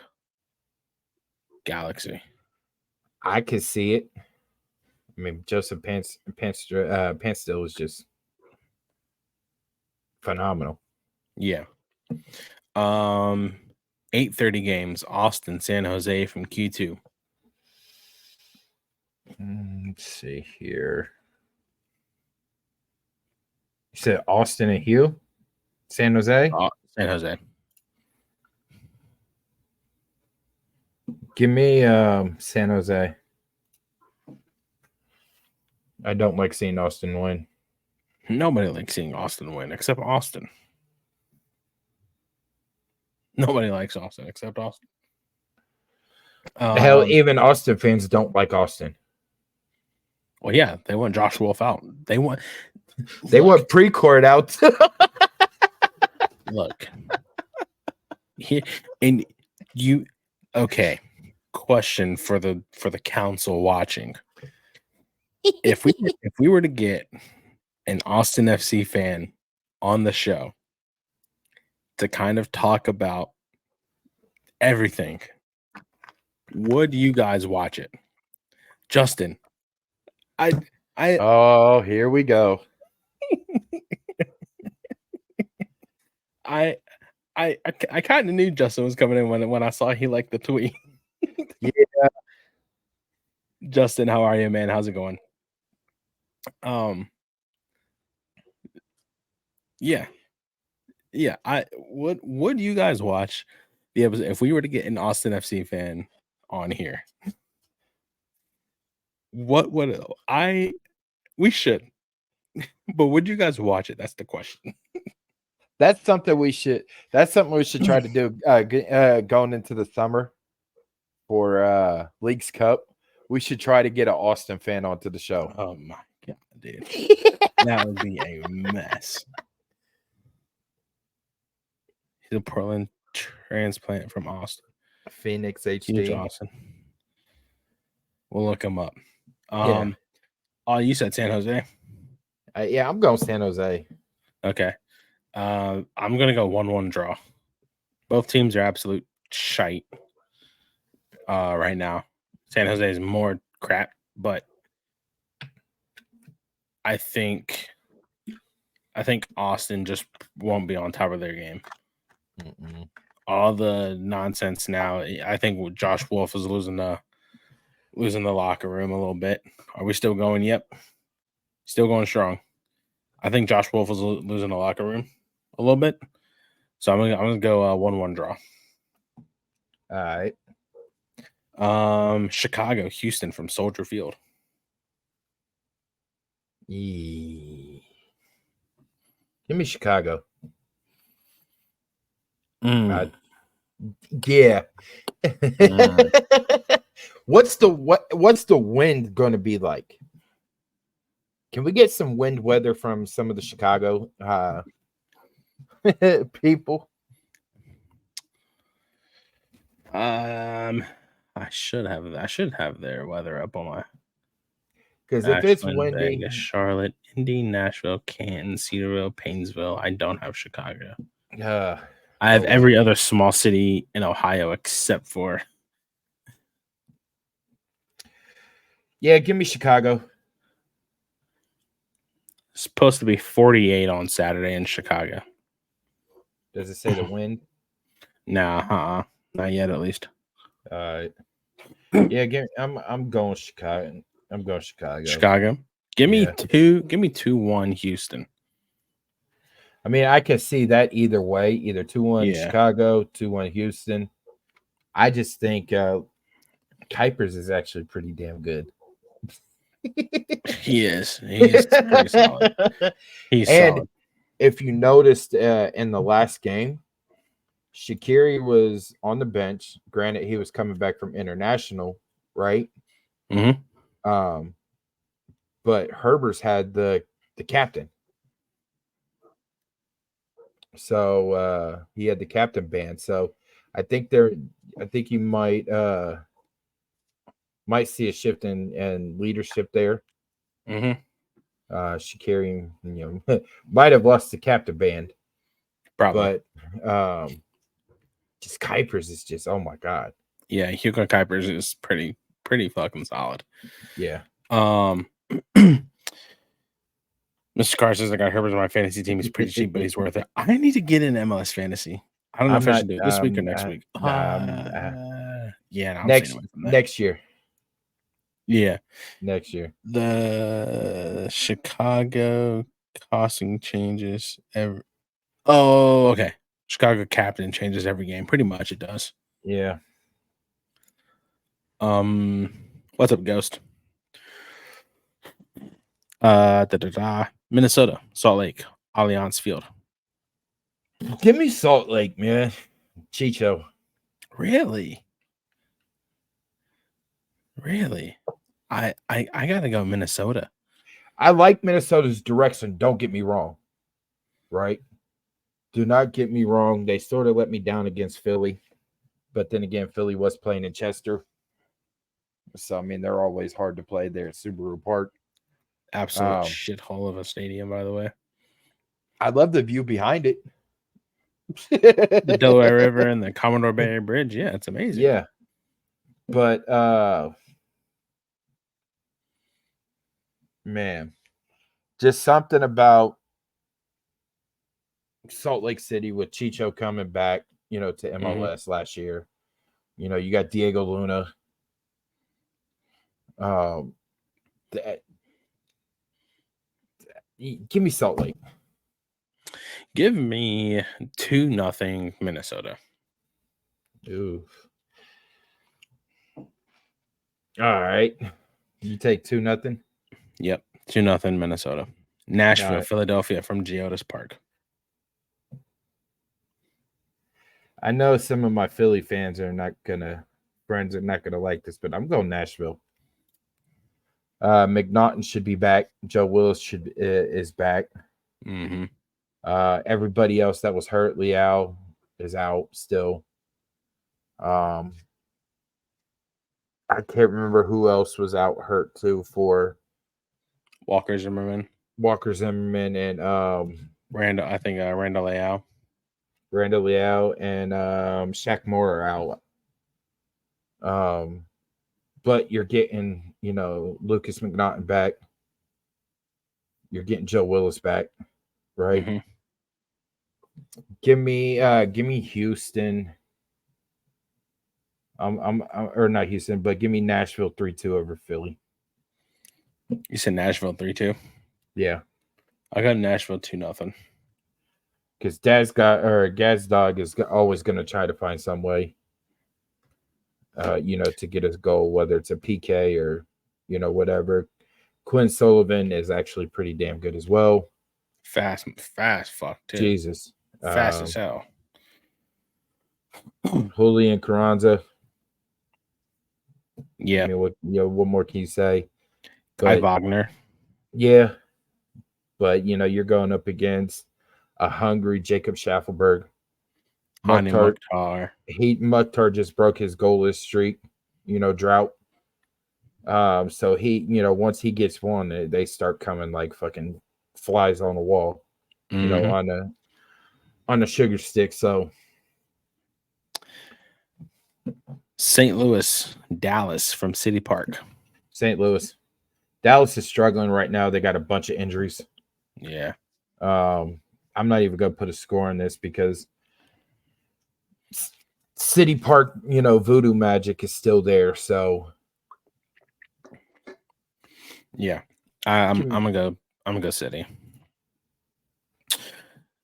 Galaxy. I could see it. I mean, Joseph Panstill is just phenomenal. Yeah. 8:30 games. Austin, San Jose from Q2. Let's see here. You said Austin and Hugh? San Jose? San Jose. Give me San Jose. I don't like seeing Austin win. Nobody likes seeing Austin win except Austin. Nobody likes Austin except Austin. Hell, even Austin fans don't like Austin. Well, yeah, they want Josh Wolf out. They want Precourt out. Look. And you okay. Question for the council watching. If we were to get an Austin FC fan on the show to kind of talk about everything, would you guys watch it? Justin, Oh, here we go. I kind of knew Justin was coming in when I saw he liked the tweet. Yeah. Justin, how are you, man? How's it going? Yeah. Would you guys watch the episode if we were to get an Austin FC fan on here? What would we should, but would you guys watch it? That's the question. That's something we should try to do going into the summer for Leagues Cup. We should try to get an Austin fan onto the show. Oh my god, dude. That would be a mess. He's a Portland transplant from Austin. Phoenix Huge HD. Austin. We'll look him up. Yeah. Oh, you said San Jose? Yeah, I'm going San Jose. Okay. I'm gonna go 1-1 draw. Both teams are absolute shite right now. San Jose is more crap, but I think Austin just won't be on top of their game. Mm-mm. All the nonsense now. I think Josh Wolf is losing the locker room a little bit. Are we still going? Yep. Still going strong. I think Josh Wolf is losing the locker room a little bit. So I'm gonna go 1-1 draw. All right. Chicago, Houston from Soldier Field. Give me Chicago. Yeah. What's the wind going to be like? Can we get some wind weather from some of the Chicago people? I should have their weather up on my. Because if it's Ashland, windy, Vegas, Charlotte, Indy, Nashville, Canton, Cedarville, Painesville. I don't have Chicago. I have every other small city in Ohio except for. Yeah, give me Chicago. It's supposed to be 48 on Saturday in Chicago. Does it say the wind? Nah, not yet at least. Yeah, I'm going Chicago. I'm going Chicago. Chicago. Give me Yeah. 2-1 Houston. I mean, I can see that either way, either 2-1 Yeah. Chicago, 2-1 Houston. I just think Kuipers is actually pretty damn good. He is. He's pretty solid. He's And solid. if you noticed in the last game, Shaqiri was on the bench. Granted, he was coming back from international, right? Mm-hmm. But Herbers had the captain. So he had the captain band. So I think you might see a shift in leadership there. Mm-hmm. Shaqiri, might have lost the captain band. Probably. But just Kuipers is just, oh my god. Yeah, Hugo Kuipers is pretty fucking solid. Yeah. Mr. Carr says I got Herbert on my fantasy team. He's pretty cheap, but he's worth it. I need to get in MLS fantasy. I don't know if I should do it this week or next week. Yeah, no, I'm staying away from that. Next year. Yeah. Next year. The Chicago costing changes every. Oh, okay. Chicago captain changes every game. Pretty much it does. Yeah. What's up, Ghost? Minnesota, Salt Lake, Allianz Field. Give me Salt Lake, man. Chicho. Really? I gotta go Minnesota. I like Minnesota's direction. Don't get me wrong. Right? Do not get me wrong. They sort of let me down against Philly. But then again, Philly was playing in Chester. So, I mean, they're always hard to play there at Subaru Park. Absolute shithole of a stadium, by the way. I love the view behind it. The Delaware River and the Commodore Bay Bridge. Yeah, it's amazing. Yeah. But, man, just something about Salt Lake City with Chicho coming back, to MLS last year. You got Diego Luna. Give me Salt Lake. Give me 2-0 Minnesota. Ooh. All right. You take 2-0? Yep. 2-0 Minnesota. Nashville, right. Philadelphia from Geodis Park. I know some of my Philly fans are not gonna like this, but I'm going Nashville. McNaughton should be back. Joe Willis is back. Mm-hmm. Everybody else that was hurt, Leal is out still. I can't remember who else was out hurt too for Walker Zimmerman and Randall. I think Randall Leal. Randall Leal and Shaq Moore are out. But you're getting, Lucas McNaughton back. You're getting Joe Willis back, right? Mm-hmm. Give me Houston. Or not Houston, but give me Nashville 3-2 over Philly. You said Nashville 3-2? Yeah. I got Nashville 2-0. Because Gazdog is always going to try to find some way, to get his goal, whether it's a PK or, whatever. Quinn Sullivan is actually pretty damn good as well. Fast fuck, too. Jesus. Fast as hell. Julian Carranza. Yeah. I mean, what more can you say? Kai Wagner. Yeah. But, you're going up against a hungry Jacob Schaffelberg. Mukhtar. Mukhtar just broke his goalless streak, drought. So he, once he gets one, they start coming like fucking flies on the wall, on a sugar stick. So St. Louis, Dallas from City Park. St. Louis. Dallas is struggling right now. They got a bunch of injuries. Yeah. I'm not even going to put a score on this because City Park, voodoo magic is still there. So Yeah, I'm gonna go City.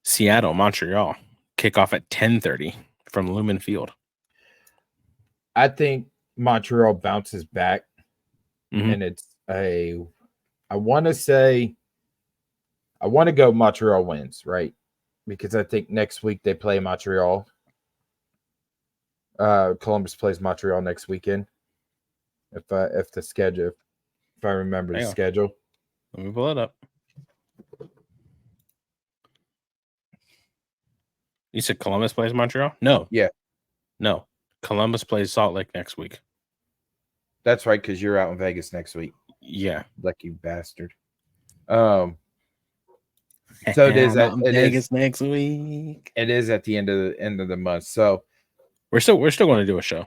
Seattle, Montreal, kickoff at 10:30 from Lumen Field. I think Montreal bounces back, Mhm. and it's I want to go Montreal wins, right? Because I think next week they play Montreal. Columbus plays Montreal next weekend. If I remember the Hang on. schedule. Let me pull it up. You said Columbus plays Montreal? No. Yeah. No. Columbus plays Salt Lake next week. That's right, because you're out in Vegas next week. Yeah. Lucky bastard. So it is I'm out in Vegas is next week. it is at the end of the month. So We're still going to do a show.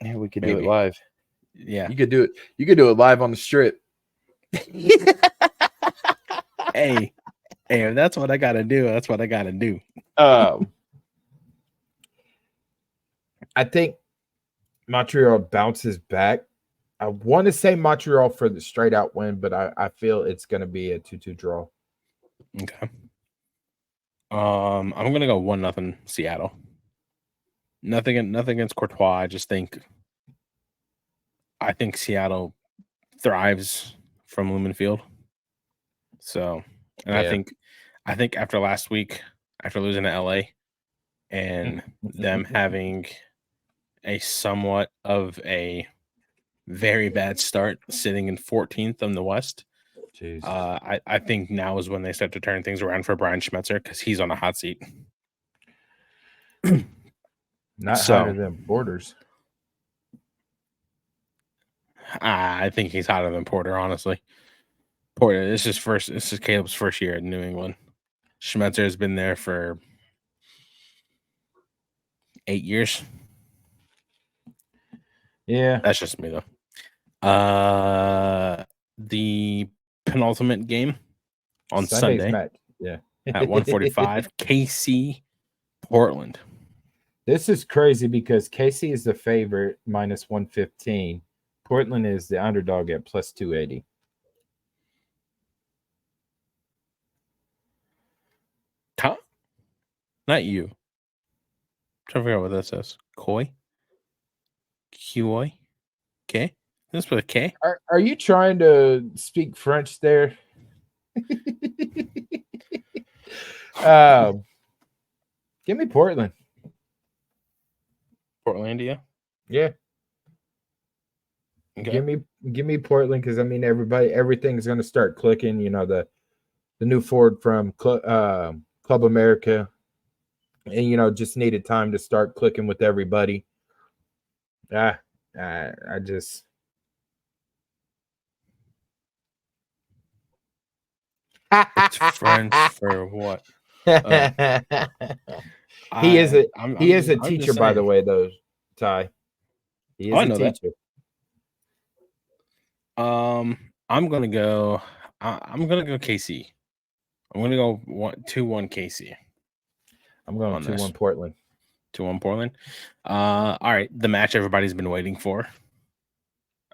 yeah, we could do Maybe. it live. Yeah. You could do it live on the strip. Hey, if that's what I gotta do, that's what I gotta do. I think Montreal bounces back. I want to say Montreal for the straight out win, but I feel it's going to be a 2-2 draw. Okay. I'm gonna go 1-0 Seattle. Nothing against Courtois. I think Seattle thrives from Lumen Field. So, and Yeah. I think after last week, after losing to LA and them having a somewhat of a very bad start, sitting in 14th on the West, Jeez. I think now is when they start to turn things around for Brian Schmetzer because he's on a hot seat. Not So- hotter than Borders. I think he's hotter than Porter, honestly. Porter, this is Caleb's first year in New England. Schmetzer has been there for 8 years. Yeah. That's just me though. The penultimate game on Sunday's Sunday match. Yeah. at 1:45, KC Portland. This is crazy because KC is the favorite minus 115. Portland is the underdog at plus 280. Huh? Not you. I'm trying to figure out what that says. Koi? Q-O-I? K? This with a K? Are you trying to speak French there? Give me Portland. Portlandia? Yeah. Okay. Give me Portland because I mean everything's going to start clicking. You know the new forward from Club America, and you know just needed time to start clicking with everybody. I just It's French for what? He is a I'm teacher, just by the saying. way, though, Ty. He is I a know that. teacher. I'm gonna go KC. I'm gonna go 2-1 KC. I'm going on 2-1 this. Portland. 2-1 Portland. All right, the match everybody's been waiting for.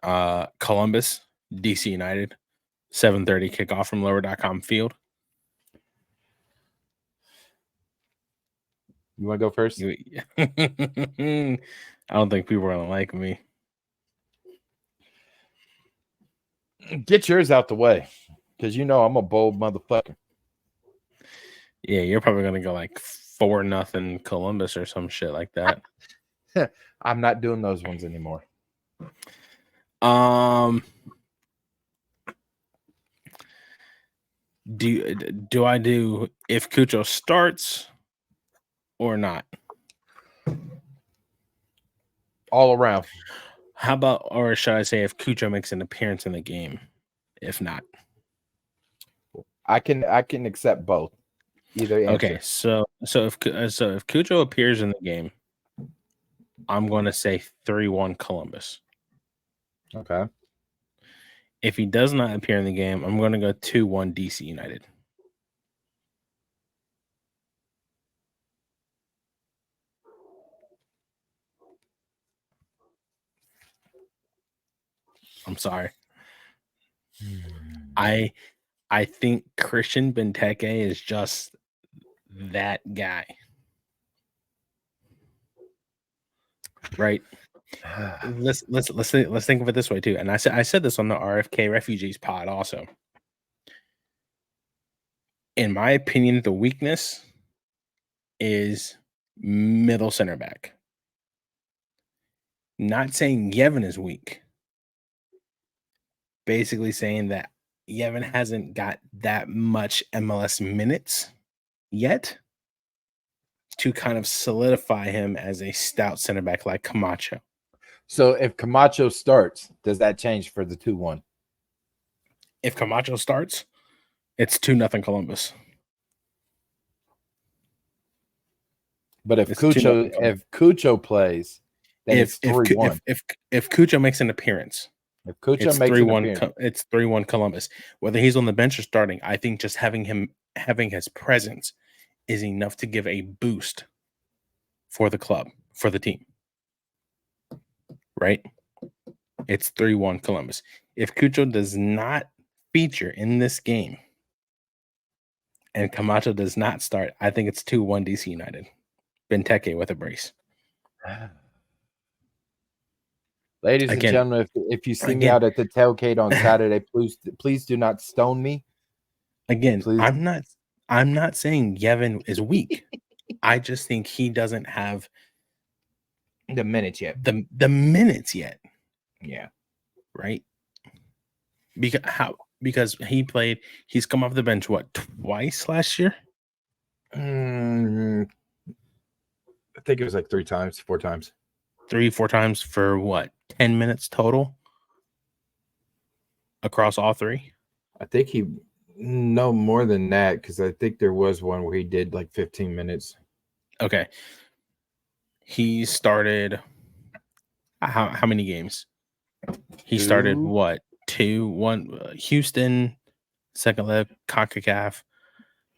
Columbus, DC United, 7:30 kickoff from lower.com field. You want to go first? I don't think people are gonna like me. Get yours out the way, because you know I'm a bold motherfucker. Yeah, you're probably gonna go like 4-0 Columbus or some shit like that. I'm not doing those ones anymore. Do I do if Cucho starts or not? All around. How about, or should I say if Cucho makes an appearance in the game? If not, I can accept both. Either answer. okay. So if Cucho appears in the game, I'm going to say 3-1 Columbus. Okay. If he does not appear in the game, I'm going to go 2-1 DC United. I'm sorry. I think Christian Benteke is just that guy. Right? Let's think of it this way too. And I said this on the RFK Refugees pod also. In my opinion, the weakness is middle center back. Not saying Yevon is weak. Basically saying that Yevon hasn't got that much MLS minutes yet to kind of solidify him as a stout center back like Camacho. So if Camacho starts, does that change for the 2-1? If Camacho starts, it's 2-0 Columbus. But if It's 2-0 Cucho plays, then it's 3-1. If Cucho makes an appearance, If Cucho it's makes 3-1. an appearance, It's 3-1 Columbus. Whether he's on the bench or starting, I think just having his presence is enough to give a boost for the club, for the team. Right? It's 3-1 Columbus. If Cucho does not feature in this game and Camacho does not start, I think it's 2-1 DC United. Benteke with a brace. ladies Again, and gentlemen, if you see me out at the tailgate on Saturday, please do not stone me. Again, Please. I'm not saying Yevon is weak. I just think he doesn't have The minutes yet. the minutes yet. Yeah. Right? Because he's come off the bench twice last year? I think it was like 4 times. 3-4 times for what? 10 minutes total across all three? I think no more than that, because I think there was one where he did like 15 minutes. Okay. He started how many games? He started 2, 1 Houston, second leg, CONCACAF,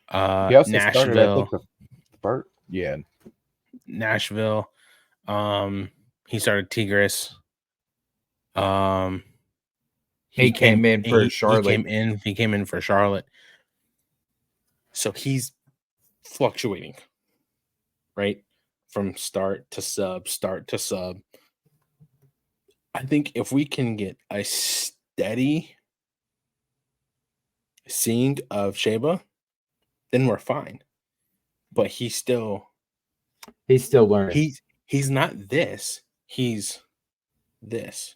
He also Nashville. started, I think, the first. Yeah. Nashville. He started Tigres. He came in for Charlotte. He came in for Charlotte. So he's fluctuating, right? From start to sub. I think if we can get a steady seeing of Sheba, then we're fine. But he's still learning. He's not this. He's this.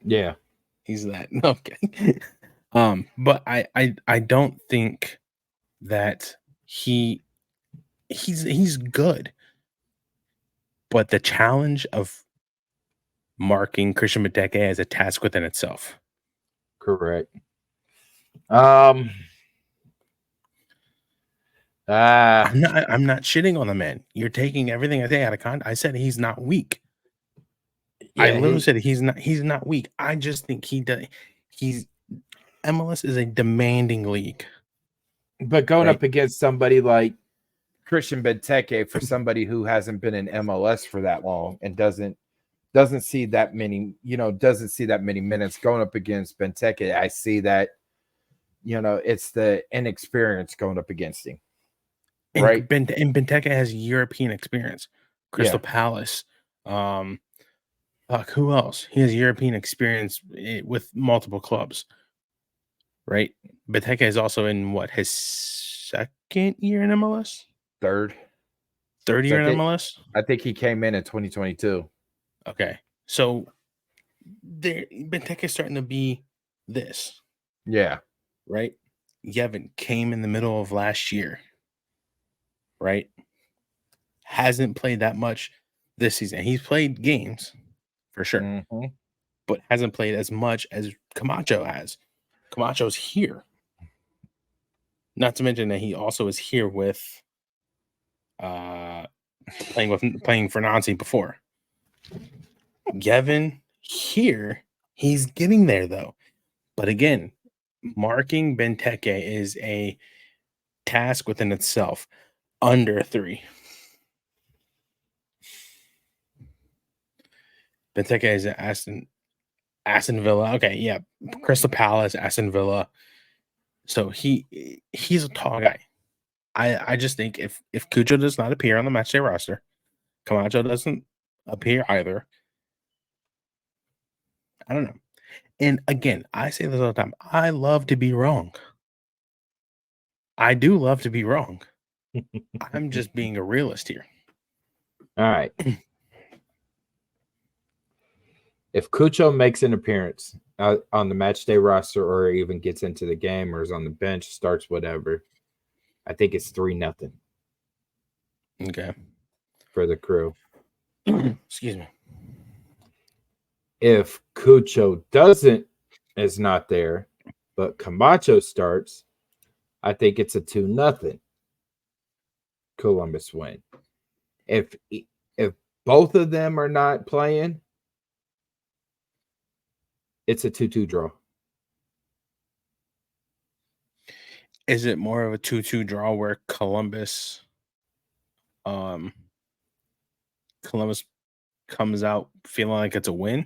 Yeah. He's that. Okay. But I don't think that he's good. But the challenge of marking Christian Benteke as a task within itself. Correct. I'm not shitting on the man. You're taking everything I say out of context. I said he's not weak. Yeah, I literally said he's not weak. I just think MLS is a demanding league. But going up against somebody like Christian Benteke, for somebody who hasn't been in MLS for that long and doesn't see that many, minutes going up against Benteke, I see that, it's the inexperience going up against him. Right. And Benteke has European experience. Crystal Palace. Who else? He has European experience with multiple clubs. Right? Benteke is also in his second year in MLS? Third year in MLS? I think he came in 2022. Okay. So Benteke is starting to be this. Yeah. Right? Yevon came in the middle of last year. Right? Hasn't played that much this season. He's played games for sure, but hasn't played as much as Camacho has. Camacho's here. Not to mention that he also is here with playing for Nancy before. Yevon here, he's getting there though. But again, marking Benteke is a task within itself. Under 3. Benteke is Aston Villa. Okay, yeah. Crystal Palace, Aston Villa. So he's a tall guy. I just think if Cucho does not appear on the matchday roster, Camacho doesn't appear either. I don't know. And again, I say this all the time. I love to be wrong. I do love to be wrong. I'm just being a realist here. All right. If Cucho makes an appearance on the match day roster or even gets into the game or is on the bench, starts whatever, I think it's 3-0 Okay. for the Crew. Excuse me. If Cucho is not there, but Camacho starts, I think it's a 2-0 Columbus win. If both of them are not playing, it's a 2-2 draw. Is it more of a 2-2 draw where Columbus comes out feeling like it's a win?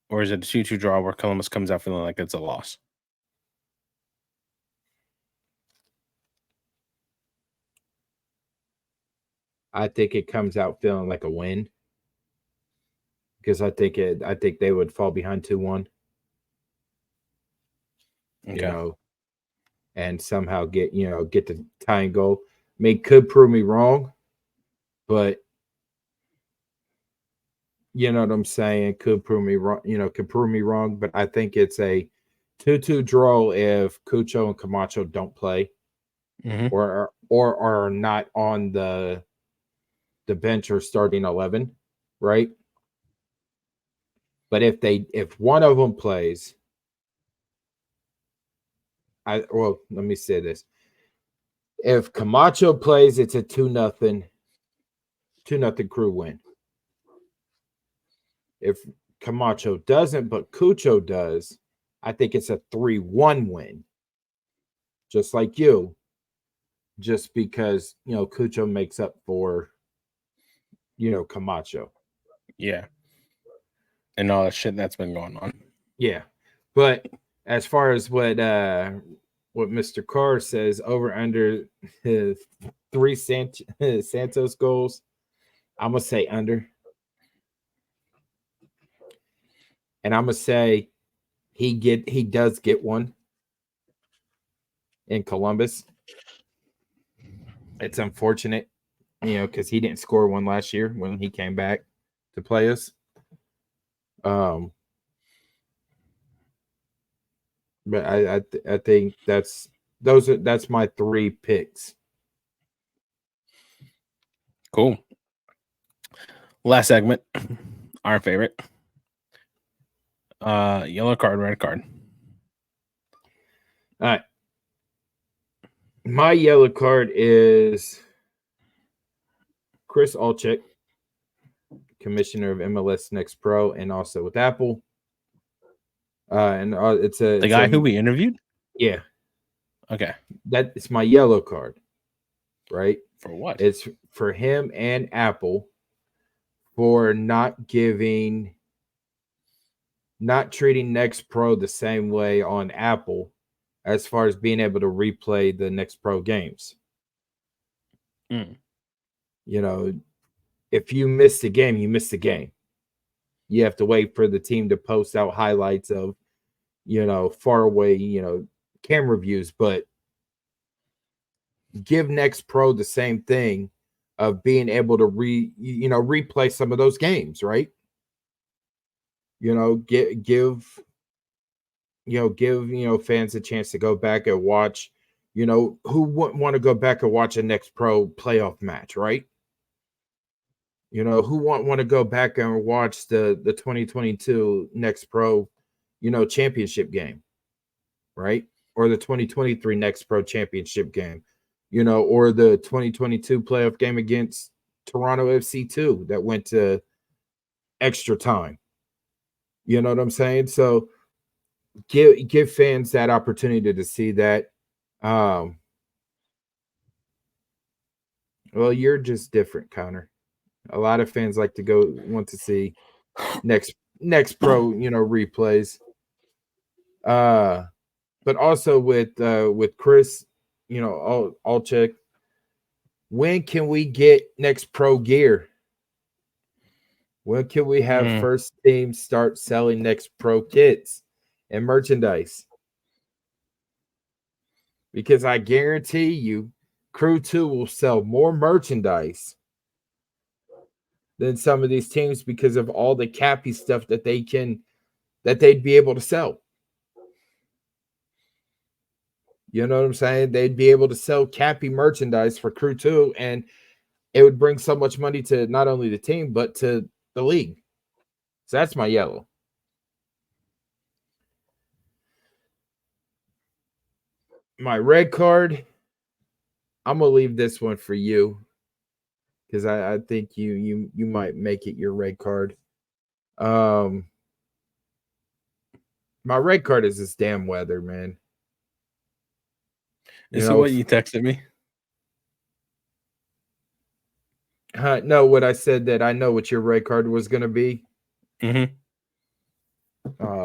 Or is it a 2-2 draw where Columbus comes out feeling like it's a loss? I think it comes out feeling like a win because I think they would fall behind 2-1. Okay. You know, and somehow get the tying goal. I mean, could prove me wrong, but you know what I'm saying? Could prove me wrong, but I think it's a 2-2 draw if Cucho and Camacho don't play or are not on the bench or starting 11, right? But if one of them plays, let me say this. If Camacho plays, it's a 2-0 Crew win. If Camacho doesn't, but Cucho does, I think it's a 3-1 win. Just like you. Just because, Cucho makes up for, Camacho. Yeah. And all that shit that's been going on. Yeah. But as far as what Mr. Carr says, over under 3 Santos goals, I'm going to say under. And I'm going to say he does get one in Columbus. It's unfortunate, because he didn't score one last year when he came back to play us. But I think that's my 3 picks. Cool. Last segment, our favorite. Yellow card, red card. All right. My yellow card is Chris Olczyk, commissioner of MLS Next Pro, and also with Apple. And it's the guy who we interviewed. Yeah. Okay. That is my yellow card, right? For what? It's for him and Apple for not treating Next Pro the same way on Apple as far as being able to replay the Next Pro games. If you miss the game, you miss the game. You have to wait for the team to post out highlights of, far away, camera views, but give Next Pro the same thing of being able to replay some of those games, right? Give fans a chance to go back and watch. Who wouldn't want to go back and watch a Next Pro playoff match, right? Who want to go back and watch the 2022 Next Pro, championship game, right? Or the 2023 Next Pro championship game, or the 2022 playoff game against Toronto FC 2 that went to extra time. You know what I'm saying? So give fans that opportunity to see that. Well, you're just different, Connor. A lot of fans want to see Next Next Pro, replays. But also with Chris, all check. When can we get Next Pro gear? When can we have first team start selling Next Pro kits and merchandise? Because I guarantee you, Crew 2 will sell more merchandise than some of these teams because of all the Cappy stuff that they'd be able to sell. You know what I'm saying? They'd be able to sell Cappy merchandise for Crew 2, and it would bring so much money to not only the team, but to the league. So that's my yellow. My red card, I'm going to leave this one for you because I think you might make it your red card. My red card is this damn weather, man. Is it what you texted me? No, what I said that I know what your red card was going to be. Mm-hmm.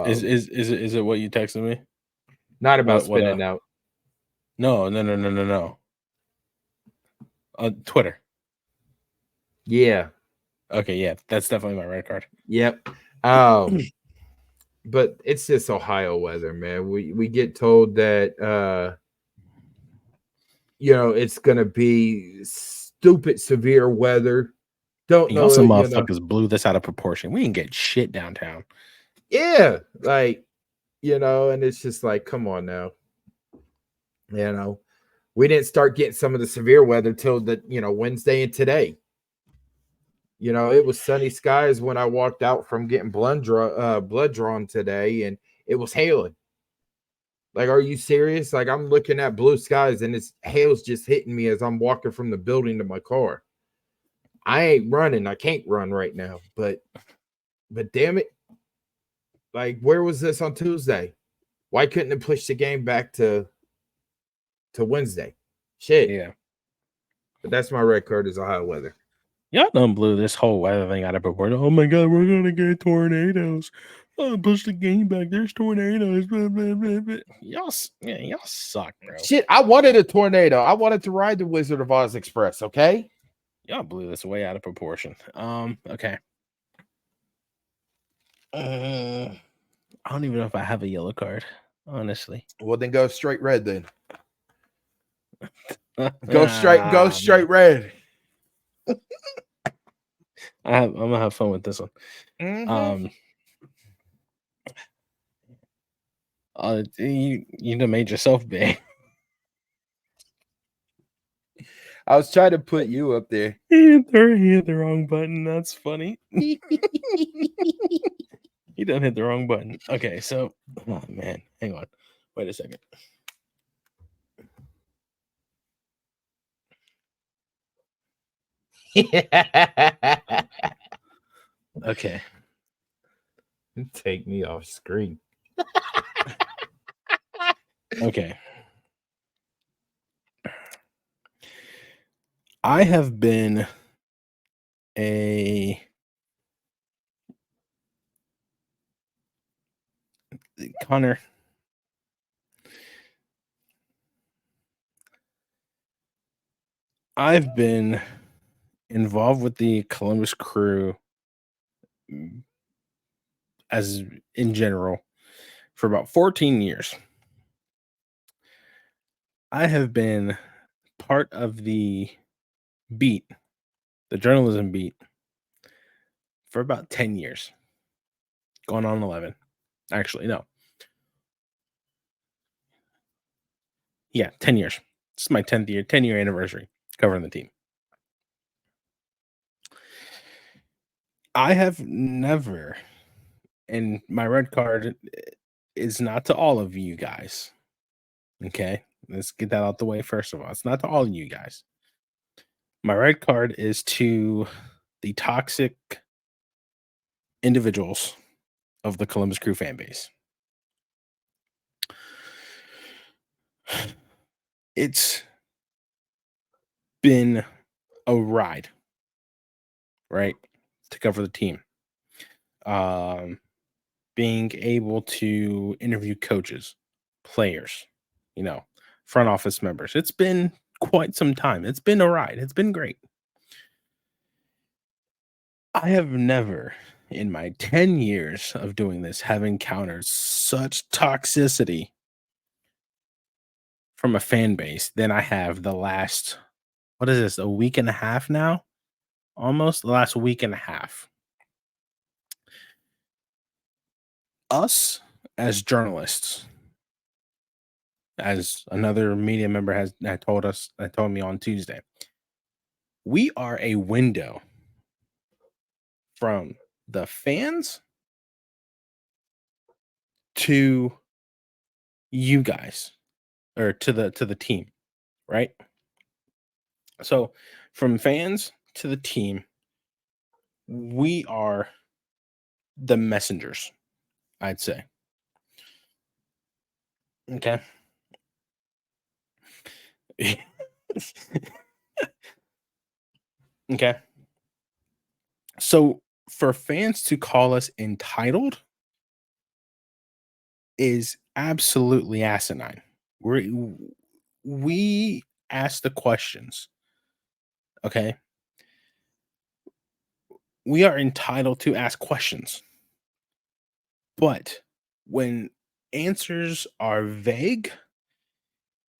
Is it what you texted me? Not about spinning out. No. Twitter. Yeah. Okay, yeah, that's definitely my red card. Yep. But it's just Ohio weather, man. We get told that it's gonna be stupid severe weather. Don't know. Also, motherfuckers blew this out of proportion. We didn't get shit downtown. Yeah, and it's just like, come on now. We didn't start getting some of the severe weather till Wednesday and today. It was sunny skies when I walked out from getting blood drawn today, and it was hailing. Like, are you serious? Like, I'm looking at blue skies, and it's hail's just hitting me as I'm walking from the building to my car. I ain't running. I can't run right now, but damn it. Like, where was this on Tuesday? Why couldn't it push the game back to Wednesday? Shit. Yeah. But that's my red card is Ohio weather. Y'all done blew this whole weather thing out of proportion. Oh my God, we're gonna get tornadoes. Oh, push the game back. There's tornadoes. Blah, blah, blah, blah. Y'all suck, bro. Shit, I wanted a tornado. I wanted to ride the Wizard of Oz Express. Okay. Y'all blew this way out of proportion. Okay. I don't even know if I have a yellow card, honestly. Well, then go straight red. Then go straight red. I'm gonna have fun with this one. Mm-hmm. You done made yourself big. I was trying to put you up there. He hit the wrong button. That's funny. He done hit the wrong button. Okay, so oh man, hang on. Wait a second. Okay. Take me off screen. Okay. I have been Connor. I've been involved with the Columbus Crew as in general for about 14 years. I have been part of the beat, the journalism beat, for about 10 years. Going on 11. Actually, no. Yeah, 10 years. This is my 10-year anniversary covering the team. I have never, and my red card is not to all of you guys. Okay, let's get that out the way first of all. It's not to all of you guys. My red card is to the toxic individuals of the Columbus Crew fan base. It's been a ride, right, to cover the team. being able to interview coaches, players, front office members. It's been quite some time. It's been a ride. It's been great. I have never, in my 10 years of doing this, have encountered such toxicity from a fan base than I have the last, what is this, a week and a half now? Almost the last week and a half. Us as journalists, as another media member told me on Tuesday, we are a window from the fans to you guys, or to the team, right? So from fans to the team, we are the messengers, I'd say. Okay. Okay. So for fans to call us entitled is absolutely asinine. We ask the questions. Okay. We are entitled to ask questions. But when answers are vague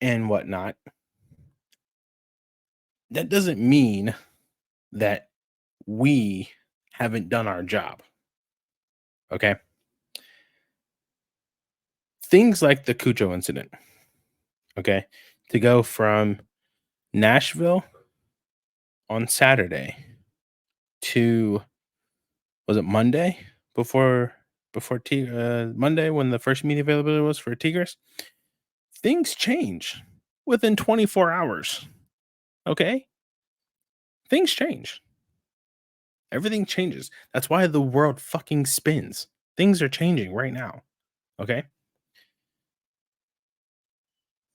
and whatnot, that doesn't mean that we haven't done our job. Okay. Things like the Cujo incident. Okay. To go from Nashville on Saturday to, was it Monday before Monday, when the first media availability was for Tigres? Things change within 24 hours. Okay. Things change. Everything changes. That's why the world fucking spins. Things are changing right now. Okay.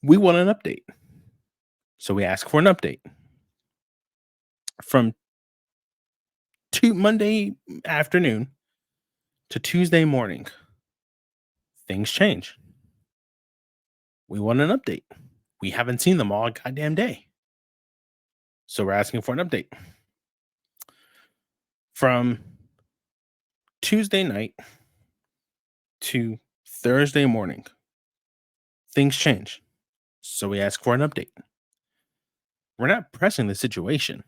We want an update. So we ask for an update. From Monday afternoon to Tuesday morning, things change. We want an update. We haven't seen them all goddamn day. So we're asking for an update. From Tuesday night to Thursday morning, things change. So we ask for an update. We're not pressing the situation.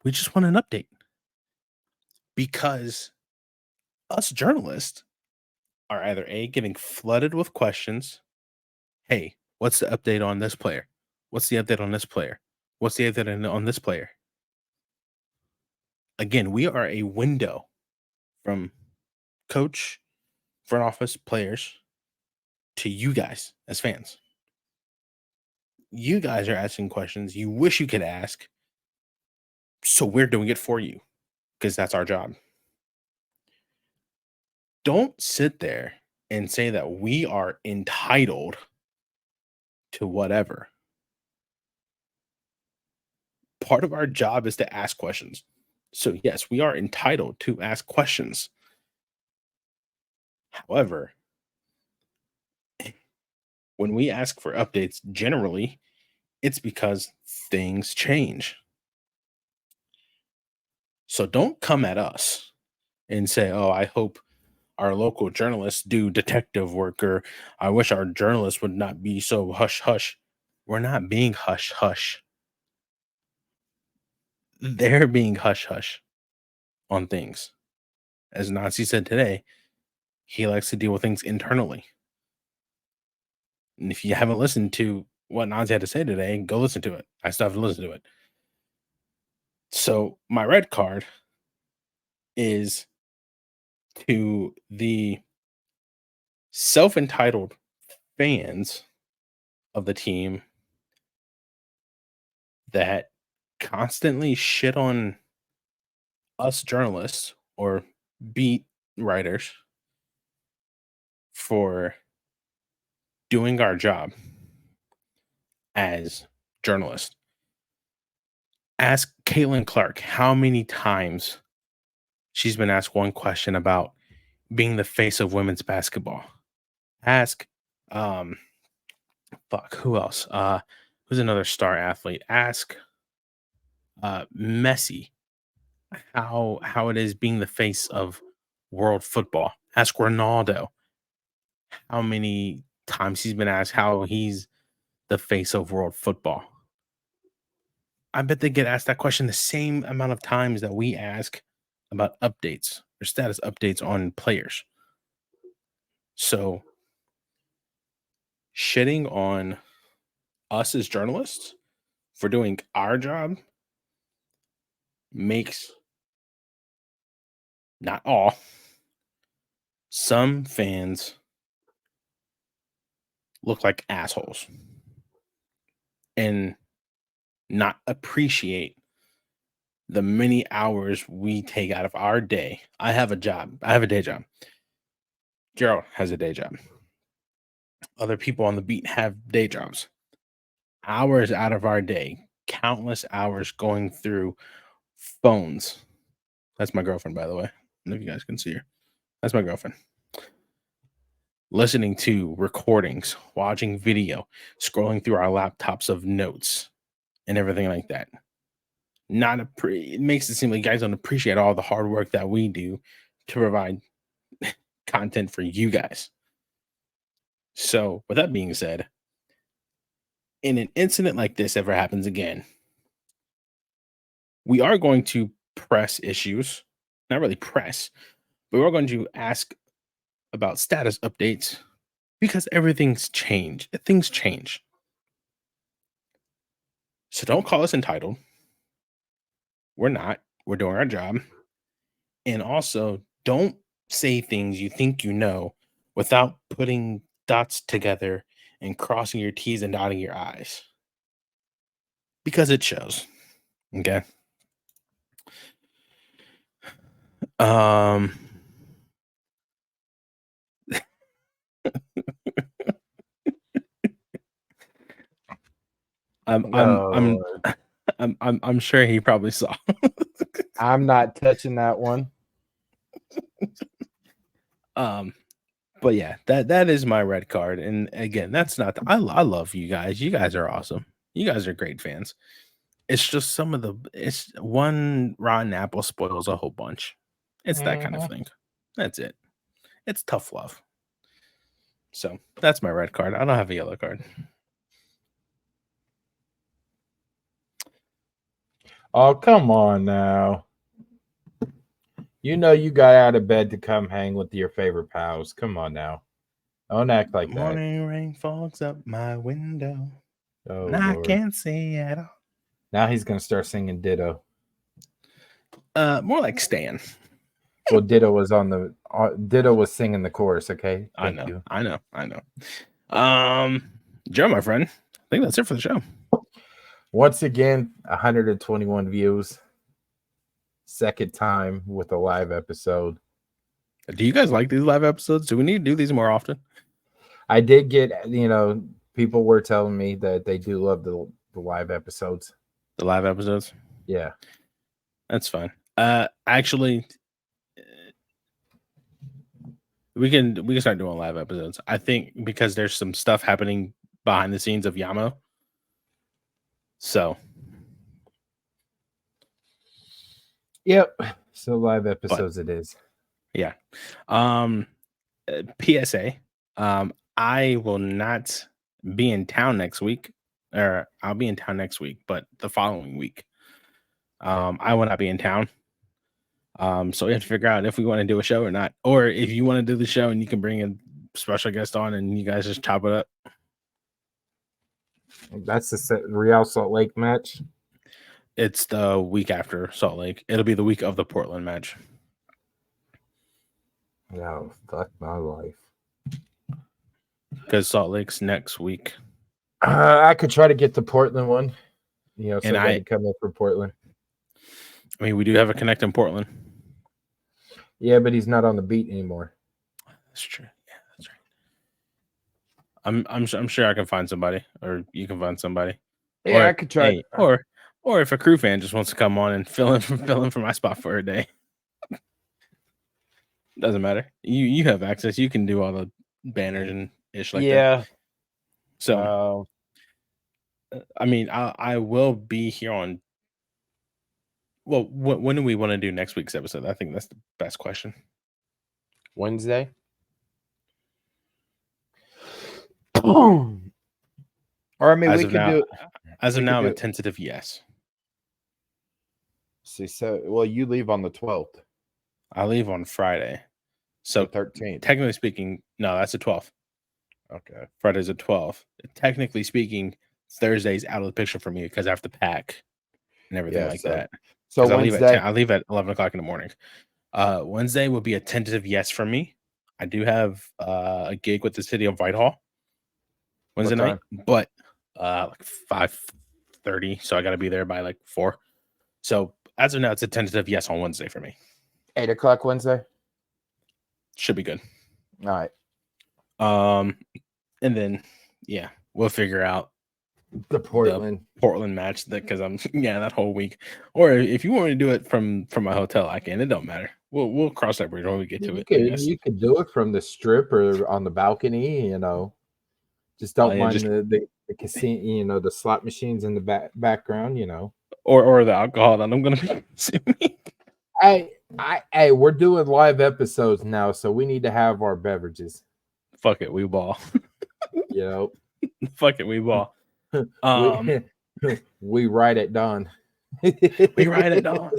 We just want an update. Because us journalists are either A, getting flooded with questions. Hey, what's the update on this player? What's the update on this player? What's the update on this player? Again, we are a window from coach, front office, players to you guys as fans. You guys are asking questions you wish you could ask. So we're doing it for you because that's our job. Don't sit there and say that we are entitled to whatever. Part of our job is to ask questions. So yes, we are entitled to ask questions. However, when we ask for updates, generally, it's because things change. So don't come at us and say, oh, I hope our local journalists do detective work, or I wish our journalists would not be so hush hush. We're not being hush hush. They're being hush hush on things. As Nazi said today, he likes to deal with things internally. And if you haven't listened to what Nazi had to say today, go listen to it. I still have to listen to it. So my red card is to the self-entitled fans of the team that constantly shit on us journalists or beat writers for doing our job as journalists. Ask Caitlin Clark how many times she's been asked one question about being the face of women's basketball. Ask, who else? Who's another star athlete? Ask Messi how it is being the face of world football. Ask Ronaldo how many times he's been asked how he's the face of world football. I bet they get asked that question the same amount of times that we ask about updates or status updates on players. So shitting on us as journalists for doing our job makes not all, some fans look like assholes and not appreciate the many hours we take out of our day. I have a job. I have a day job. Gerald has a day job. Other people on the beat have day jobs. Hours out of our day, countless hours going through phones. That's my girlfriend, by the way. I don't know if you guys can see her. That's my girlfriend. Listening to recordings, watching video, scrolling through our laptops of notes and everything like that. It makes it seem like you guys don't appreciate all the hard work that we do to provide content for you guys. So, with that being said, in an incident like this ever happens again, we are going to press issues, not really press, but we're going to ask about status updates because everything's changed. Things change. So don't call us entitled. We're not. We're doing our job. And also, don't say things you think you know without putting dots together and crossing your T's and dotting your I's. Because it shows. Okay. I'm sure he probably saw. I'm not touching that one. But yeah, that is my red card. And again, that's not I love you guys. You guys are awesome. You guys are great fans. It's just it's one rotten apple spoils a whole bunch. It's that kind of thing. That's it. It's tough love. So that's my red card. I don't have a yellow card. Oh, come on now. You know you got out of bed to come hang with your favorite pals. Come on now. Don't act like that. Morning rain falls up my window. Oh, and I Lord. can't see at all. Now he's going to start singing Ditto. More like Stan. Well, Ditto was singing the chorus, okay? Thank you. I know. Joe, my friend, I think that's it for the show. Once again, 121 views. Second time with a live episode. Do you guys like these live episodes? Do we need to do these more often? I did get, people were telling me that they do love the live episodes. The live episodes? Yeah. That's fine. Actually, we can start doing live episodes. I think because there's some stuff happening behind the scenes of Yamo. So. Yep. So live episodes it is. Yeah. PSA. I will not be in town next week, or I'll be in town next week, but the following week, I will not be in town. So we have to figure out if we want to do a show or not, or if you want to do the show and you can bring a special guest on and you guys just chop it up. That's the Real Salt Lake match. It's the week after Salt Lake. It'll be the week of the Portland match. No, fuck my life. Because Salt Lake's next week. I could try to get the Portland one. So and I could come in for Portland. I mean, we do have a connect in Portland. Yeah, but he's not on the beat anymore. That's true. Yeah, that's right. I'm sure I can find somebody, or you can find somebody. Yeah, or, I could try. Or if a crew fan just wants to come on and fill in for my spot for a day. Doesn't matter. You have access. You can do all the banners and ish like that. yeah. So I mean, I will be here on. Well, when do we want to do next week's episode? I think that's the best question. Wednesday. Or I mean, As we of could now, do. as of we could now, I'm do a it- tentative yes. See, so well, you leave on the 12th, I leave on Friday, so so 13th. technically speaking, no, that's the 12th. Okay. Friday's the 12th. Technically speaking, Thursday's out of the picture for me because I have to pack and everything Yeah, like so- that. So 'Cause I leave Wednesday. I leave at 11 o'clock in the morning. Wednesday will be a tentative yes for me. I do have a gig with the city of Whitehall Wednesday night, but like 5:30, so I got to be there by like 4. So as of now, it's a tentative yes on Wednesday for me. 8 o'clock Wednesday. Should be good. All right. And then yeah, we'll figure out The Portland. Portland match because I'm that whole week. Or if you want me to do it from my hotel, I can. It don't matter. We'll cross that bridge when we get to it. I guess. You could do it from the strip or on the balcony, you know. Just don't mind the casino, the slot machines in the background, you know. Or the alcohol that I'm gonna be consuming. Hey, we're doing live episodes now, so we need to have our beverages. Fuck it, we ball. You know. Fuck it, we ball. We ride at dawn. We ride at dawn.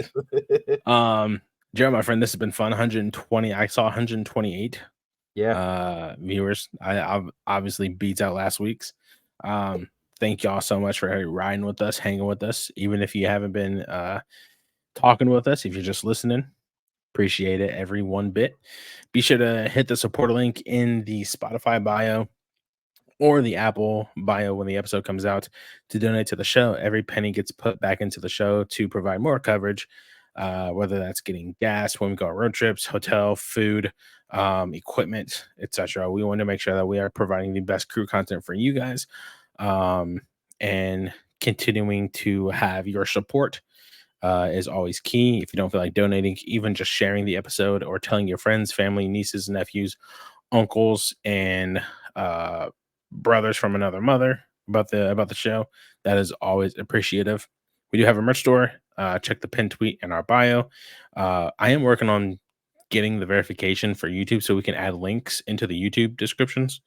Jared, my friend, this has been fun. 120. I saw 128. Yeah. Viewers. I obviously beats out last week's. Thank y'all so much for riding with us, hanging with us. Even if you haven't been talking with us, if you're just listening, appreciate it every one bit. Be sure to hit the support link in the Spotify bio or the Apple bio when the episode comes out to donate to the show. Every penny gets put back into the show to provide more coverage, whether that's getting gas when we go on road trips, hotel, food, equipment, etc. We want to make sure that we are providing the best crew content for you guys, and continuing to have your support is always key. If you don't feel like donating, even just sharing the episode or telling your friends, family, nieces, nephews, uncles, and brothers from another mother about the show, that is always appreciative. We do have a merch store. Check the pinned tweet in our bio. I am working on getting the verification for YouTube so we can add links into the YouTube descriptions.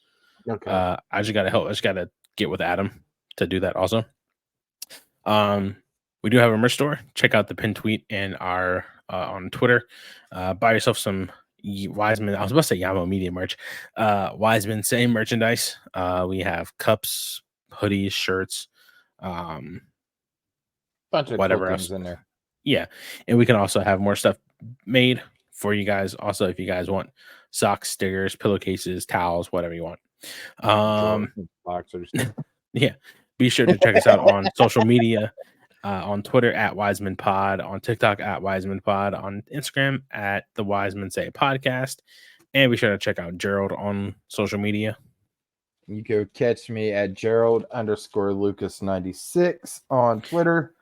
Okay. I just gotta get with Adam to do that also. We do have a merch store. Check out the pinned tweet in our on Twitter. Buy yourself some Wisemen. I was about to say Yamo Media merch. Wisemen same merchandise. We have cups, hoodies, shirts, Bunch of whatever cool else things in there. Yeah, and we can also have more stuff made for you guys. Also, if you guys want socks, stickers, pillowcases, towels, whatever you want. Boxers. Yeah, be sure to check us out on social media. On Twitter at Wiseman Pod, on TikTok at Wiseman Pod, on Instagram at the Wiseman Say Podcast, and be sure to check out Gerald on social media. You can catch me at Gerald_Lucas96 on Twitter.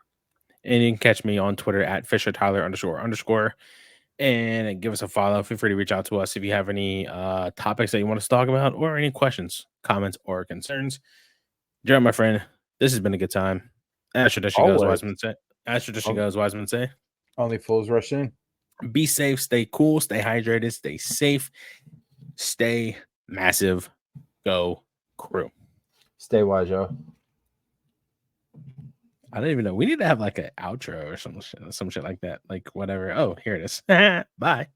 And you can catch me on Twitter at FisherTyler__. And give us a follow. Feel free to reach out to us if you have any topics that you want us to talk about or any questions, comments, or concerns. Gerald, my friend, this has been a good time. As tradition goes, Wiseman say. As tradition goes, Wiseman say. Only fools rush in. Be safe, stay cool, stay hydrated, stay safe, stay massive. Go crew. Stay wise, y'all. I don't even know. We need to have like an outro or some shit like that. Like whatever. Oh, here it is. Bye.